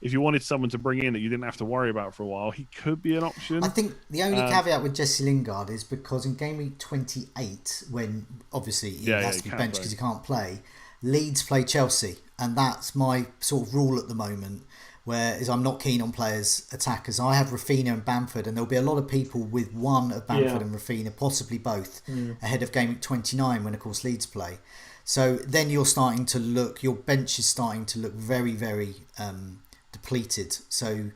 if you wanted someone to bring in that you didn't have to worry about for a while, he could be an option. I think the only caveat with Jesse Lingard is because in game week 28, when obviously he has to be benched because he can't play, Leeds play Chelsea and that's my sort of rule at the moment. Whereas I'm not keen on players attackers. I have Rafinha and Bamford, and there'll be a lot of people with one of Bamford and Rafinha, possibly both, ahead of Gameweek 29 when of course Leeds play. So then you're starting to look, your bench is starting to look very, very depleted. So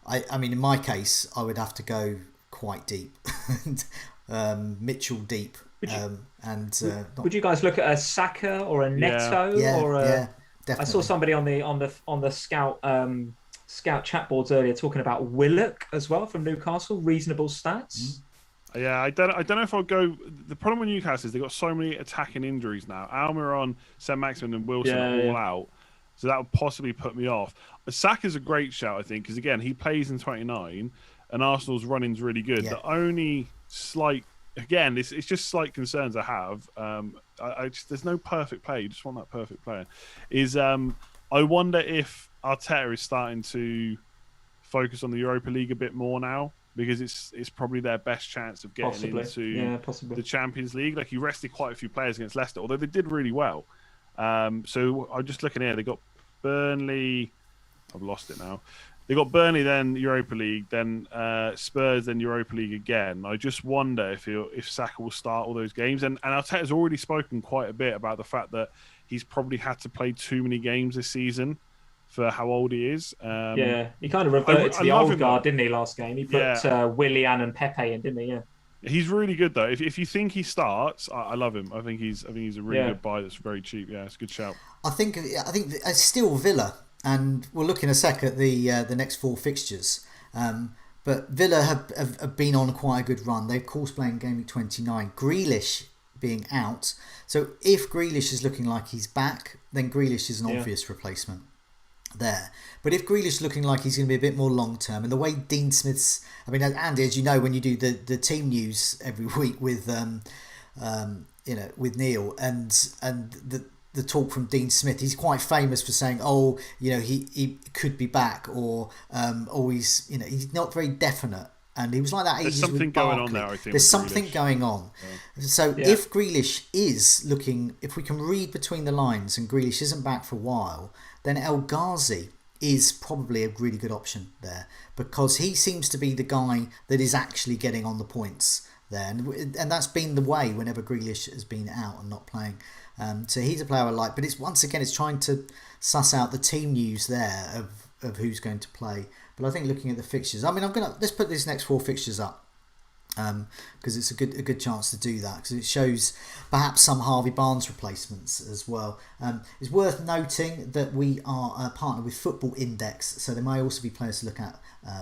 I mean, in my case, I would have to go quite deep, Mitchell deep. Would you guys look at a Saka or a Neto or a? Yeah, definitely. I saw somebody on the Scout chat boards earlier talking about Willock as well from Newcastle. Reasonable stats. Yeah, I don't know if I'll go. The problem with Newcastle is they've got so many attacking injuries now. Almiron, Saint-Maximin and Wilson are all out. So that would possibly put me off. Saka's a great shout, I think, because again, he plays in 29 and Arsenal's running's really good. The only slight, again, it's just slight concerns I have. There's no perfect player. You just want that perfect player. I wonder if Arteta is starting to focus on the Europa League a bit more now, because it's probably their best chance of getting into the Champions League. Like, he rested quite a few players against Leicester, although they did really well. So I'm just looking here. They got Burnley. I've lost it now. They got Burnley, then Europa League, then Spurs, then Europa League again. I just wonder if Saka will start all those games. And Arteta's already spoken quite a bit about the fact that he's probably had to play too many games this season for how old he is. He kind of reverted to the old guard, didn't he, last game? He put Willian and Pepe in, didn't he? Yeah. He's really good though. If you think he starts, I love him. I think he's a really good buy that's very cheap. Yeah, it's a good shout. I think it's still Villa, and we'll look in a sec at the next four fixtures. But Villa have been on quite a good run. They're of course playing Game Week 29. Grealish being out, so if Grealish is looking like he's back, then Grealish is an obvious replacement there. But if Grealish is looking like he's going to be a bit more long term, and the way Dean Smith's, I mean, Andy, as you know, when you do the team news every week with with Neil and the talk from Dean Smith, he's quite famous for saying, he could be back, or he's not very definite. And he was like that ages There's something with going Barkley. on there, I think. There's something going on. Yeah. So if Grealish is looking, if we can read between the lines and Grealish isn't back for a while, then El Ghazi is probably a really good option there, because he seems to be the guy that is actually getting on the points there. And that's been the way whenever Grealish has been out and not playing. So he's a player I like. But it's trying to suss out the team news there of who's going to play. But I think looking at the fixtures, I mean, let's put these next four fixtures up, because it's a good chance to do that, because it shows perhaps some Harvey Barnes replacements as well. It's worth noting that we are partnered with Football Index, so there may also be players to look at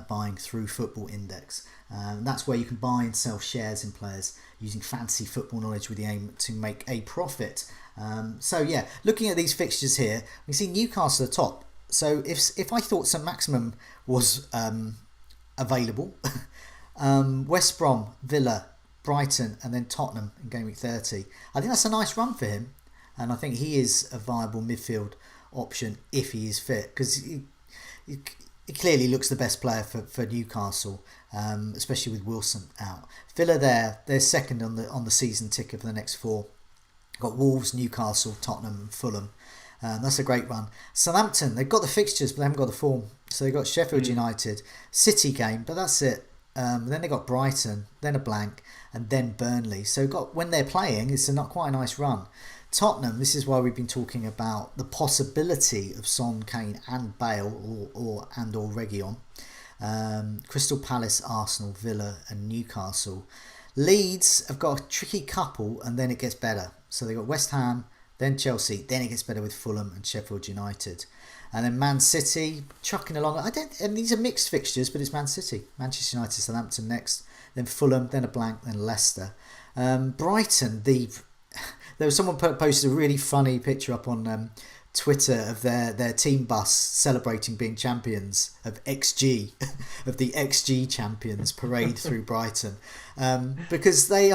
buying through Football Index. That's where you can buy and sell shares in players using fancy football knowledge with the aim to make a profit. Looking at these fixtures here, we see Newcastle at the top. So if I thought Saint-Maximin was available, West Brom, Villa, Brighton and then Tottenham in Game Week 30, I think that's a nice run for him, and I think he is a viable midfield option if he is fit, because he clearly looks the best player for Newcastle, especially with Wilson out. Villa they're second on the season ticket for the next four. Got Wolves, Newcastle, Tottenham and Fulham. That's a great run. Southampton, they've got the fixtures, but they haven't got the form. So they've got Sheffield United, City game, but that's it. Then they've got Brighton, then a blank, and then Burnley. So when they're playing, it's quite a nice run. Tottenham, this is why we've been talking about the possibility of Son, Kane and Bale or Reguilon. Crystal Palace, Arsenal, Villa and Newcastle. Leeds have got a tricky couple, and then it gets better. So they've got West Ham, then Chelsea, then it gets better with Fulham and Sheffield United. And then Man City, chucking along. And these are mixed fixtures, but it's Man City. Manchester United, Southampton next, then Fulham, then a blank, then Leicester. Brighton, there was someone posted a really funny picture up on Twitter of their team bus celebrating being champions of XG, of the XG champions parade through Brighton, because they're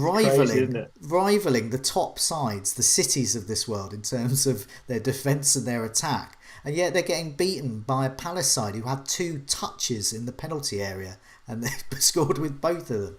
rivaling the top sides, the cities of this world in terms of their defence and their attack, and yet they're getting beaten by a Palace side who had 2 touches in the penalty area and they scored with both of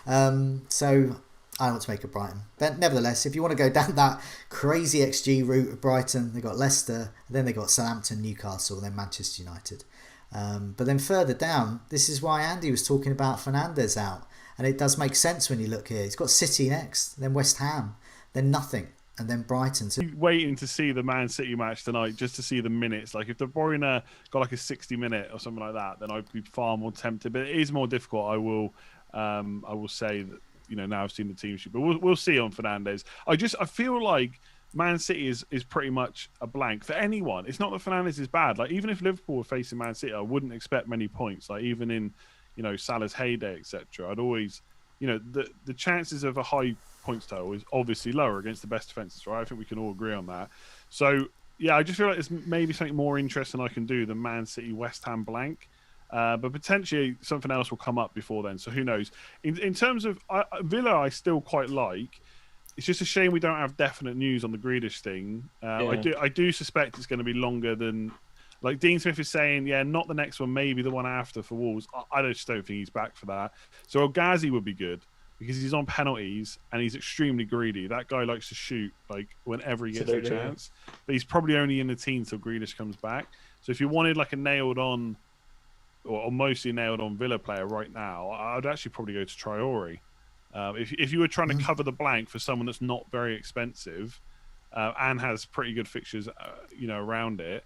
them. So I want to make a Brighton. But nevertheless, if you want to go down that crazy XG route of Brighton, they got Leicester, then they got Southampton, Newcastle, then Manchester United. But then further down, this is why Andy was talking about Fernandes out. And it does make sense when you look here. He's got City next, then West Ham, then nothing, and then Brighton. So waiting to see the Man City match tonight just to see the minutes. Like if De Bruyne got like a 60-minute or something like that, then I'd be far more tempted. But it is more difficult. I will say that, you know, now I've seen the team sheet, but we'll see on Fernandes. I feel like Man City is pretty much a blank for anyone. It's not that Fernandes is bad. Like even if Liverpool were facing Man City, I wouldn't expect many points. Like even in, you know, Salah's heyday, etc. I'd always, you know, the chances of a high points total is obviously lower against the best defenses, right? I think we can all agree on that. So yeah, I just feel like there's maybe something more interesting I can do than Man City West Ham blank. But potentially something else will come up before then. So who knows? In terms of Villa, I still quite like. It's just a shame we don't have definite news on the Grealish thing. I do suspect it's going to be longer than. Like Dean Smith is saying, yeah, not the next one, maybe the one after for Wolves. I just don't think he's back for that. So El Ghazi would be good because he's on penalties and he's extremely greedy. That guy likes to shoot like whenever he gets a chance. But he's probably only in the team till Grealish comes back. So if you wanted like a nailed on or mostly nailed on Villa player right now, I'd actually probably go to Traore. If you were trying to cover the blank for someone that's not very expensive and has pretty good fixtures, you know, around it.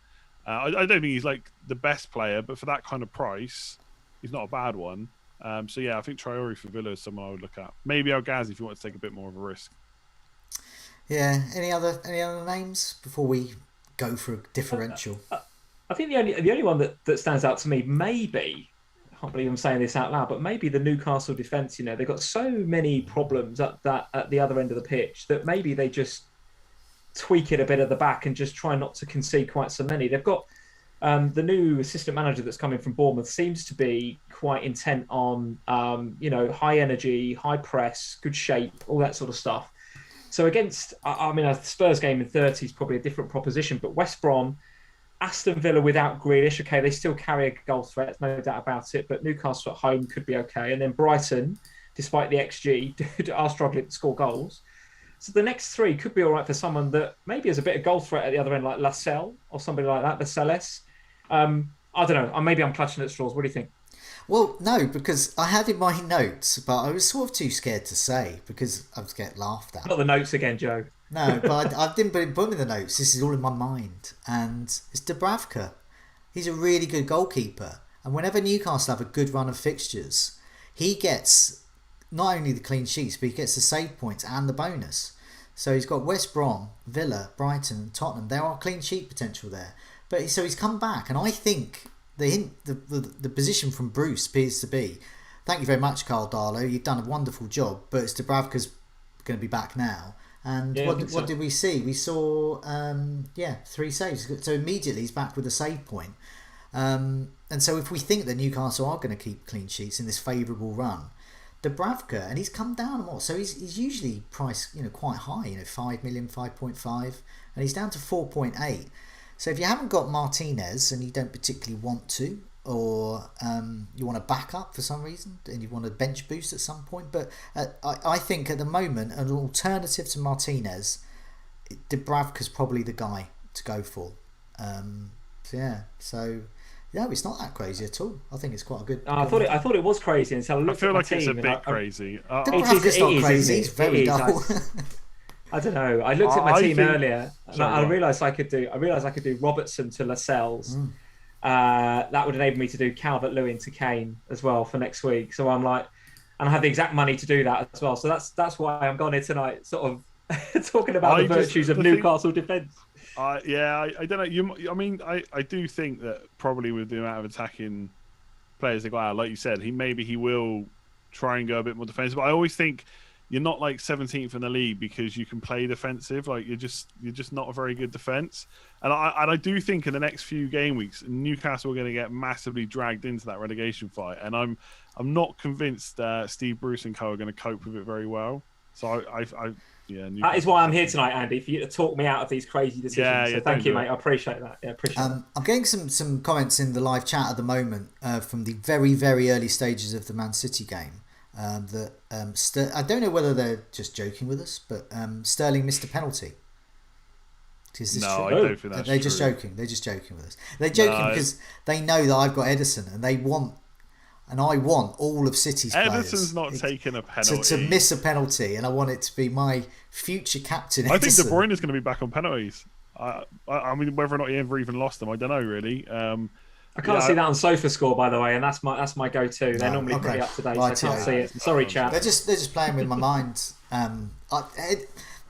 I don't think he's like the best player, but for that kind of price, he's not a bad one. So yeah, I think Traore for Villa is someone I would look at. Maybe El Ghazi if you want to take a bit more of a risk. Yeah. Any other names before we go for a differential? I think the only one that stands out to me, maybe, I can't believe I'm saying this out loud, but maybe the Newcastle defence. You know, they've got so many problems at the other end of the pitch that maybe they just tweak it a bit at the back and just try not to concede quite so many. They've got the new assistant manager that's coming from Bournemouth seems to be quite intent on you know, high energy, high press, good shape, all that sort of stuff. So against, I mean, a Spurs game in 30 is probably a different proposition, but West Brom, Aston Villa without Grealish, okay, they still carry a goal threat, no doubt about it, but Newcastle at home could be okay. And then Brighton, despite the XG, are struggling to score goals. So the next three could be all right for someone that maybe has a bit of goal threat at the other end, like Lascelles or somebody like that, Lascelles. I don't know. Maybe I'm clutching at straws. What do you think? Well, no, because I had in my notes, but I was sort of too scared to say because I was getting laughed at. Not the notes again, Joe. No, but I didn't put them in the notes. This is all in my mind. And it's Dubravka. He's a really good goalkeeper. And whenever Newcastle have a good run of fixtures, he gets not only the clean sheets, but he gets the save points and the bonus. So he's got West Brom, Villa, Brighton and Tottenham. There are clean sheet potential there. But so he's come back. And I think the position from Bruce appears to be, thank you very much, Carl Darlow. You've done a wonderful job. But it's Dubravka's going to be back now. And yeah, what did we see? We saw 3 saves. So immediately he's back with a save point. And so if we think that Newcastle are going to keep clean sheets in this favourable run, Dubravka, and he's come down more. So he's usually priced, you know, quite high, you know, 5 million, 5.5, and he's down to 4.8. So if you haven't got Martinez and you don't particularly want to, or you want a backup for some reason and you want a bench boost at some point, but I think at the moment an alternative to Martinez, Dubravka's probably the guy to go for. No, it's not that crazy at all. I think it's quite a good. I thought it was crazy, and so I feel like it's a bit crazy. Dubravka's not crazy. He's very dull. I don't know. I looked at my team earlier, and I realised I could do Robertson to Lascelles. That would enable me to do Calvert-Lewin to Kane as well for next week. So I'm like, and I have the exact money to do that as well. So that's why I'm gone here tonight, sort of talking about the virtues of Newcastle defence. I don't know. I do think that probably with the amount of attacking players they got out, like you said, he will try and go a bit more defensive. But I always think you're not like 17th in the league because you can play defensive. Like you're just not a very good defense. And I do think in the next few game weeks, Newcastle are going to get massively dragged into that relegation fight. And I'm not convinced Steve Bruce and co are going to cope with it very well. So that is why I'm here tonight, Andy, for you to talk me out of these crazy decisions. So thank you, mate. I appreciate that. Yeah, appreciate that. I'm getting some comments in the live chat at the moment from the very, very early stages of the Man City game. I don't know whether they're just joking with us, but Sterling missed a penalty. Is this No, true? I don't think that's They're true. just joking. They're just joking with us. They're joking because they know that I've got Ederson, and I want all of City's Ederson's players not taking a penalty. to miss a penalty, and I want it to be my future captain. Ederson. I think De Bruyne is going to be back on penalties. I mean, whether or not he ever even lost them, I don't know really. I can't see that on SofaScore, by the way, and that's my go-to. They're normally pretty up to date, right, so I can't see it. Sorry, chap. They're just playing with my mind.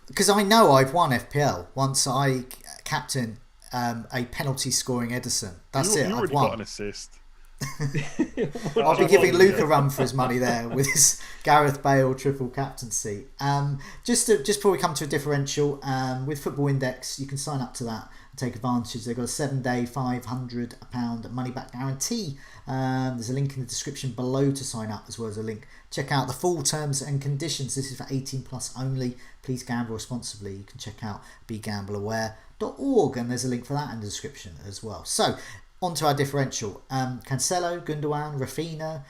Because I know I've won FPL once I captain a penalty scoring Ederson. That's it. You I've already won. got an assist. I'll be giving Luke a run for his money there with his Gareth Bale triple captaincy. Just before we come to a differential, with Football Index, you can sign up to that and take advantage. They've got a 7-day, £500 money back guarantee. There's a link in the description below to sign up, as well as a link. Check out the full terms and conditions. This is for 18 plus only. Please gamble responsibly. You can check out begambleaware.org, and there's a link for that in the description as well. So, on to our differential. Cancelo, Gundogan, Rafinha,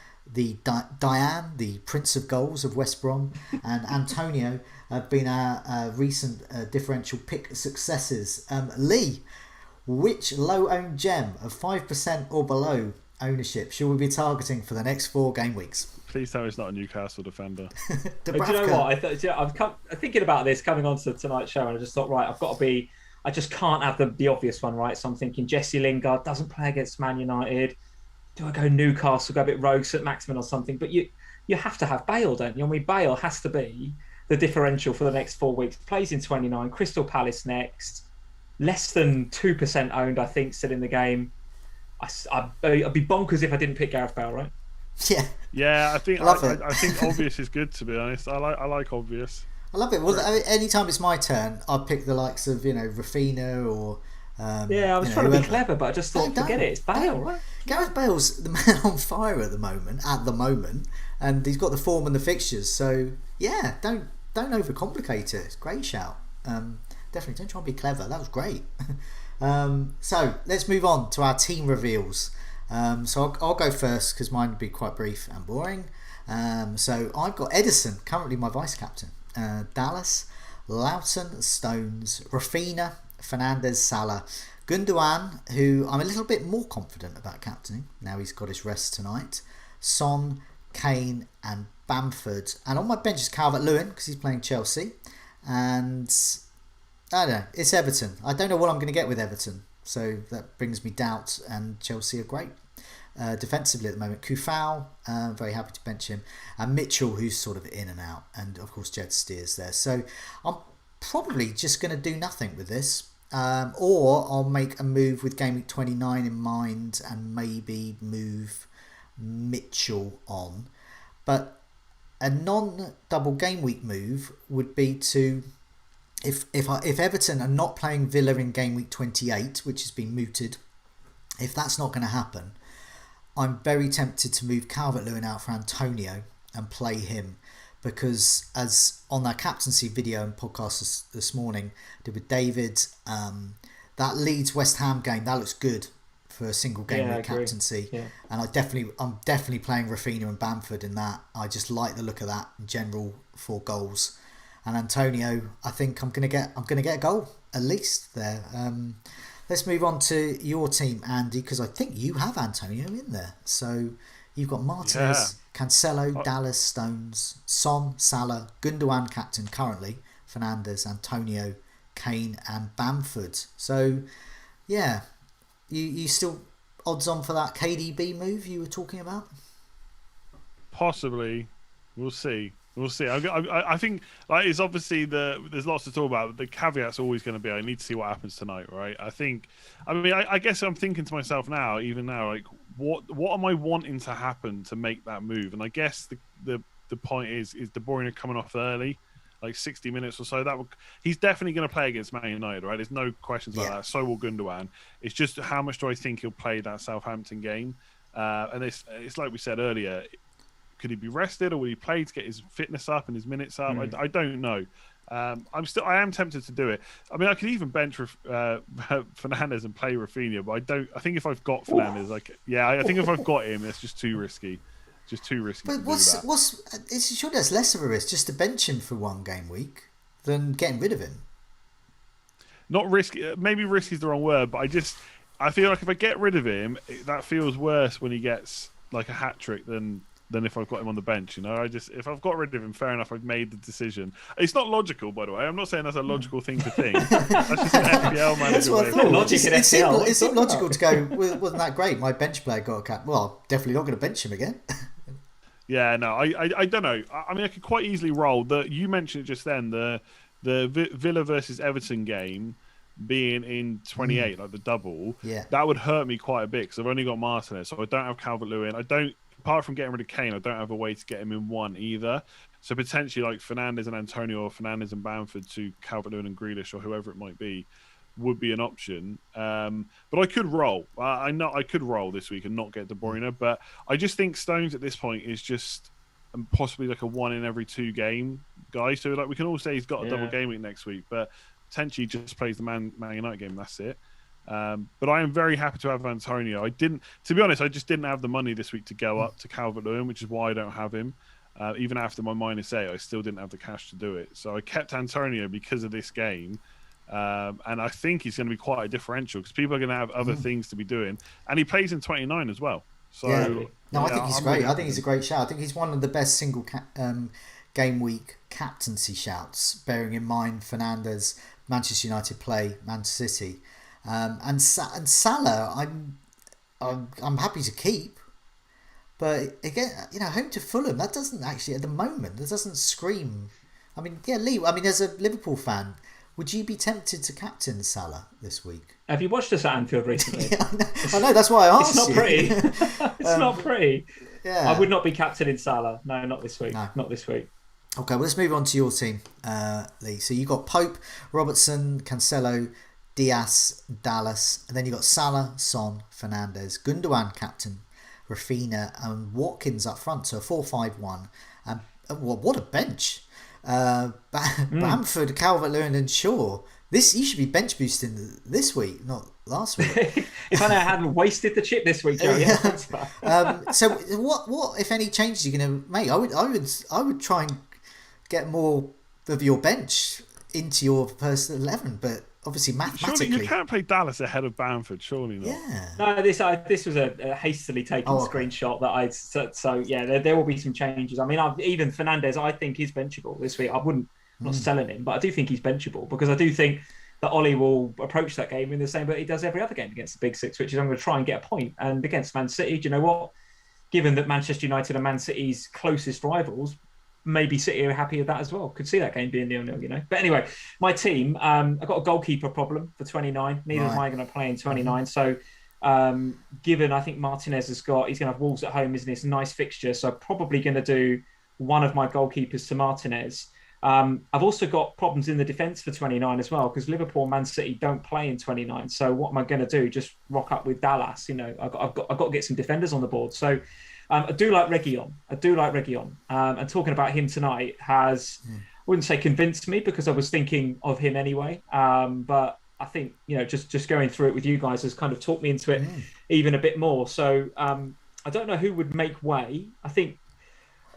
Diane, the Prince of Goals of West Brom, and Antonio have been our recent differential pick successes. Lee, which low-owned gem of 5% or below ownership should we be targeting for the next 4 game weeks? Please tell me it's not a Newcastle defender. Do you know what? I'm thinking about this coming on to tonight's show, and I just thought, right, I just can't have the obvious one, right? So I'm thinking Jesse Lingard doesn't play against Man United. Do I go Newcastle, go a bit rogue, St Maximin or something? But you have to have Bale, don't you? I mean, Bale has to be the differential for the next 4 weeks. Plays in 29, Crystal Palace next. Less than 2% owned, I think, still in the game. I'd be bonkers if I didn't pick Gareth Bale, right? Yeah, I think obvious is good, to be honest. I like obvious. I love it. Well, anytime it's my turn, I'll pick the likes of Rafinha or. I was trying to be clever, but I just thought, forget it. It's Bale, right? Gareth Bale's the man on fire at the moment, and he's got the form and the fixtures. So yeah, don't overcomplicate it. It's a great shout. Definitely don't try and be clever. That was great. So let's move on to our team reveals. So I'll go first because mine would be quite brief and boring. So I've got Ederson, currently my vice captain. Dallas, Loughton, Stones, Rafinha, Fernandes, Salah, Gundogan, who I'm a little bit more confident about captaining now he's got his rest tonight. Son, Kane, and Bamford. And on my bench is Calvert-Lewin because he's playing Chelsea. And I don't know, it's Everton. I don't know what I'm going to get with Everton, so that brings me doubt. And Chelsea are great defensively at the moment. Kufau, very happy to bench him, and Mitchell, who's sort of in and out, and of course Jed Steers there. So I'm probably just going to do nothing with this, or I'll make a move with Game Week 29 in mind and maybe move Mitchell on. But a non-double Game Week move would be to, if Everton are not playing Villa in Game Week 28, which has been mooted, if that's not going to happen, I'm very tempted to move Calvert-Lewin out for Antonio and play him, because as on our captaincy video and podcast this morning I did with David, that Leeds West Ham game, that looks good for a single game week captaincy. And I'm definitely playing Rafinha and Bamford in that. I just like the look of that in general, 4 goals. And Antonio, I think I'm gonna get a goal at least there. Let's move on to your team, Andy, because I think you have Antonio in there. So you've got Martinez, Cancelo, Dallas, Stones, Son, Salah, Gundogan captain currently, Fernandes, Antonio, Kane, and Bamford. So yeah, you still odds on for that KDB move you were talking about? Possibly, we'll see. We'll see. I think it's obviously there's lots to talk about. The caveat's always going to be I need to see what happens tonight, right? I guess I'm thinking to myself now, even now, like what am I wanting to happen to make that move? And I guess the point is De Bruyne coming off early, like 60 minutes or so. He's definitely going to play against Man United, right? There's no questions about that. So will Gundogan. It's just how much do I think he'll play that Southampton game? And it's like we said earlier. Could he be rested, or will he play to get his fitness up and his minutes up? I don't know. I am tempted to do it. I mean, I could even bench Fernandes and play Rafinha, but I don't. I think if I've got Fernandes, I think if I've got him, it's just too risky. just too risky But to do that. it's surely that's less of a risk just to bench him for one game week than getting rid of him. Not risky. Maybe risky is the wrong word, but I feel like if I get rid of him, that feels worse when he gets like a hat trick than if I've got him on the bench. If I've got rid of him, fair enough. I've made the decision. It's not logical, by the way. I'm not saying that's a logical thing to think. That's just an FPL manager. That's what I thought. Logic in It FPL. seemed logical to go. Wasn't that great? My bench player got a cap. Well, definitely not going to bench him again. Yeah, no, I don't know. I mean, I could quite easily roll. You mentioned it just then, the Villa versus Everton game being in 28, like the double. Yeah. That would hurt me quite a bit because I've only got Martinez, so I don't have Calvert-Lewin. Apart from getting rid of Kane, I don't have a way to get him in one either. So potentially like Fernandes and Antonio, or Fernandes and Bamford to Calvert-Lewin and Grealish, or whoever it might be, would be an option. But I could roll. I know I could roll this week and not get De Bruyne, but I just think Stones at this point is just possibly like a 1 in every 2 game guy. So like we can all say he's got a double game week next week, but potentially just plays the Man United game. That's it. But I am very happy to have Antonio. To be honest, I just didn't have the money this week to go up to Calvert-Lewin, which is why I don't have him. Even after my -8, I still didn't have the cash to do it. So I kept Antonio because of this game. And I think he's going to be quite a differential because people are going to have other things to be doing. And he plays in 29 as well. So I think he's great. I think he's a great shout. I think he's one of the best single game week captaincy shouts, bearing in mind Fernandes, Manchester United play Manchester City. And Salah, I'm happy to keep, but again, home to Fulham, that doesn't actually at the moment that doesn't scream. I mean, Lee. I mean, as a Liverpool fan, would you be tempted to captain Salah this week? Have you watched us at Anfield recently? I know. That's why I asked. It's not pretty. It's not pretty. Yeah. I would not be captaining Salah. No, not this week. No. Not this week. Okay, well, let's move on to your team, Lee. So you got Pope, Robertson, Cancelo, Diaz, Dallas, and then you got Salah, Son, Fernandes, Gundogan captain, Rafinha, and Watkins up front. So a 4-5-1. What a bench! Bamford, Calvert-Lewin, and Shaw. You should be bench boosting this week, not last week. If I hadn't wasted the chip this week, Joe. So what if any changes you're going to make? I would try and get more of your bench into your first 11, but obviously mathematically, surely you can't play Dallas ahead of Bamford. Surely not. Yeah. No, this was a hastily taken screenshot that I. So yeah, there will be some changes. I mean, even Fernandes, I think is benchable this week. I'm not selling him, but I do think he's benchable because I do think that Ollie will approach that game in the same way he does every other game against the Big Six, which is I'm going to try and get a point. And against Man City, do you know what? Given that Manchester United are Man City's closest rivals, maybe City are happy with that as well. Could see that game being 0-0, But anyway, my team, I've got a goalkeeper problem for 29. Neither am I going to play in 29. So given I think Martinez he's going to have Wolves at home, isn't it? It's a nice fixture. So I'm probably going to do one of my goalkeepers to Martinez. I've also got problems in the defence for 29 as well because Liverpool and Man City don't play in 29. So what am I going to do? Just rock up with Dallas. I've got to get some defenders on the board. So I do like Reguilon. And talking about him tonight has, I wouldn't say convinced me because I was thinking of him anyway. But I think, just going through it with you guys has kind of talked me into it even a bit more. So I don't know who would make way. I think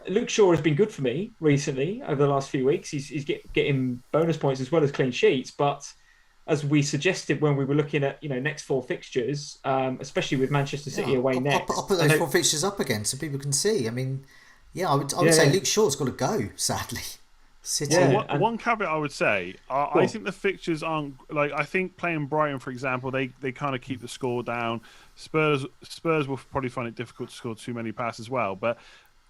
Luke Shaw has been good for me recently over the last few weeks. He's getting bonus points as well as clean sheets. But as we suggested when we were looking at next 4 fixtures, especially with Manchester City away next, I'll put those 4 fixtures up again so people can see. I mean, I would say Luke Shaw's got to go. Sadly, City. Yeah, one caveat I would say, I think the fixtures aren't like I think playing Brighton, for example, they kind of keep the score down. Spurs will probably find it difficult to score too many passes as well, but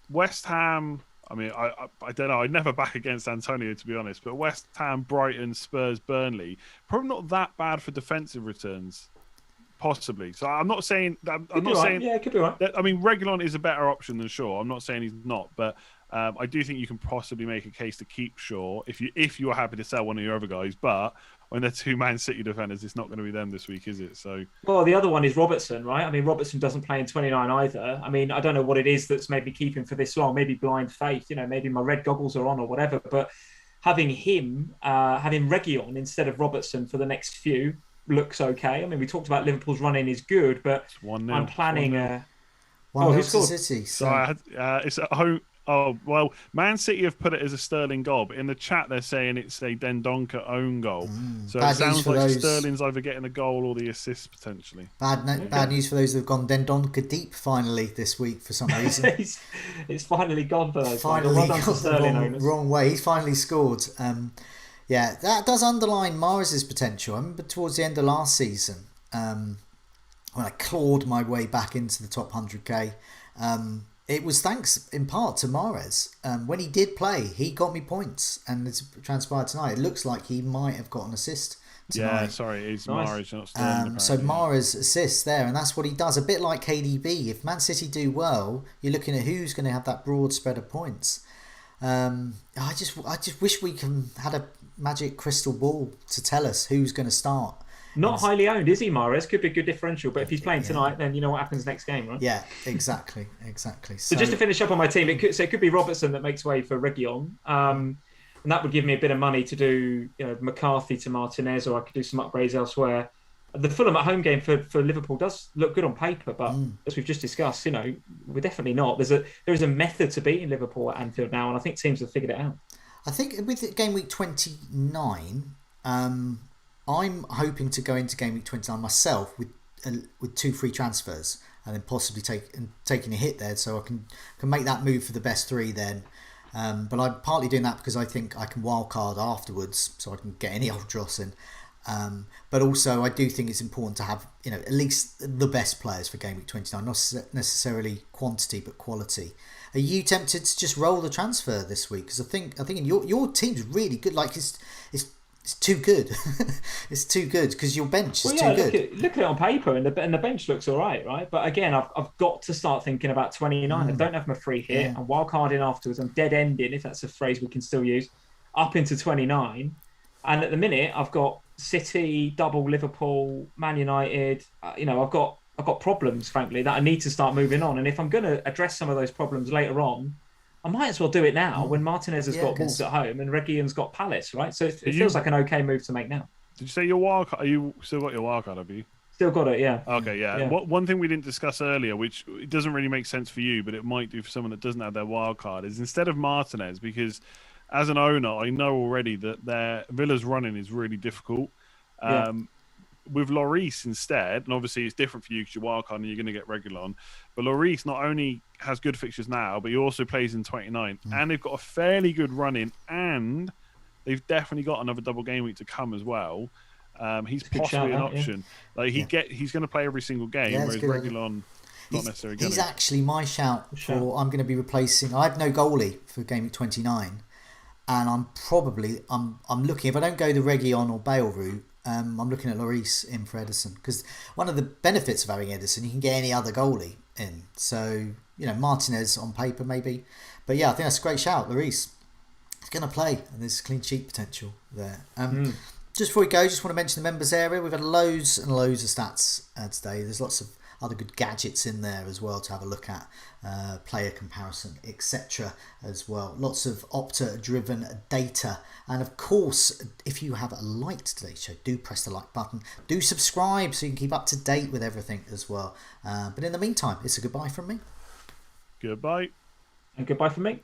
West Ham, I mean, I don't know. I'd never back against Antonio, to be honest. But West Ham, Brighton, Spurs, Burnley, probably not that bad for defensive returns, possibly. So I'm not saying that. I'm not saying. Yeah, it could be right. I mean, Reguilon is a better option than Shaw. I'm not saying he's not, but I do think you can possibly make a case to keep Shaw if you are happy to sell one of your other guys. But when they're 2 Man City defenders, it's not going to be them this week, is it? So, well, the other one is Robertson, right? I mean, Robertson doesn't play in 29 either. I mean, I don't know what it is that's made me keep him for this long. Maybe blind faith, maybe my red goggles are on or whatever. But having him, having Reguilon instead of Robertson for the next few looks okay. I mean, we talked about Liverpool's running is good, but I'm planning 1-0 who to scored? City. So I had, it's at home. Oh, well, Man City have put it as a Sterling goal, but in the chat they're saying it's a Dendoncker own goal. So Bad it sounds news for like those. Sterling's either getting the goal or the assist potentially. Bad news for those that have gone Dendoncker deep finally this week for some reason. It's finally gone for those. Finally Well done to got the Sterling owners. wrong way. He's finally scored. Yeah, that does underline Mahrez's potential. I remember towards the end of last season, when I clawed my way back into the top 100k, it was thanks in part to Mahrez. When he did play, he got me points, and it's transpired tonight. It looks like he might have got an assist tonight. Yeah, sorry, it's Nice. Mahrez, not Sterling. So apparently. Mahrez assists there, and that's what he does. A bit like KDB. If Man City do well, you're looking at who's going to have that broad spread of points. I just wish we had a magic crystal ball to tell us who's going to start. Not highly owned, is he, Mahrez? Could be a good differential, but if he's playing tonight, then you know what happens next game, right? Yeah, exactly. So just to finish up on my team, it could be Robertson that makes way for Reguilon, and that would give me a bit of money to do, McCarthy to Martinez, or I could do some upgrades elsewhere. The Fulham at home game for Liverpool does look good on paper, but as we've just discussed, we're definitely not. There is a method to beating Liverpool at Anfield now, and I think teams have figured it out. I think with game week 29, I'm hoping to go into game week 29 myself with 2 free transfers, and then possibly taking a hit there, so I can make that move for the best 3 then. But I'm partly doing that because I think I can wildcard afterwards, so I can get any old dross in. But also I do think it's important to have at least the best players for game week 29, not necessarily quantity but quality. Are you tempted to just roll the transfer this week? Because I think in your team's really good. Like it's too good. It's too good because your bench is too good. Look at it on paper, and the bench looks all right? But again, I've got to start thinking about 29. I don't have my free hit. I'm wildcarding afterwards. I'm dead ending, if that's a phrase we can still use, up into 29. And at the minute, I've got City, double Liverpool, Man United. I've got problems, frankly, that I need to start moving on. And if I'm going to address some of those problems later on, I might as well do it now when Martinez has got Wolves at home and Reguilon's got Palace, right? So it feels like an okay move to make now. Did you say your wildcard? Are you still got your wildcard, have you? Still got it, yeah. Okay, yeah. One thing we didn't discuss earlier, which it doesn't really make sense for you, but it might do for someone that doesn't have their wildcard, is instead of Martinez, because as an owner, I know already that their Villa's running is really difficult. With Lloris instead, and obviously it's different for you because you're wildcard and you're going to get Reguilon, but Lloris not only has good fixtures now, but he also plays in 29, and they've got a fairly good run in, and they've definitely got another double game week to come as well. He's possibly an option. He's going to play every single game, whereas Reguilon not necessarily going to. He's actually my shout for. I'm going to be replacing. I have no goalie for game week 29, and I'm looking, if I don't go the Reguilon or Bale route, I'm looking at Lloris in for Ederson, because one of the benefits of having Ederson, you can get any other goalie in. So Martinez on paper maybe, but yeah, I think that's a great shout. Lloris is going to play, and there's clean sheet potential there. Just before we go, just want to mention the members area. We've had loads and loads of stats today. There's lots of other good gadgets in there as well to have a look at, player comparison, etc. as well. Lots of Opta-driven data. And of course, if you have liked today's show, do press the like button. Do subscribe so you can keep up to date with everything as well. But in the meantime, it's a goodbye from me. Goodbye. And goodbye from me.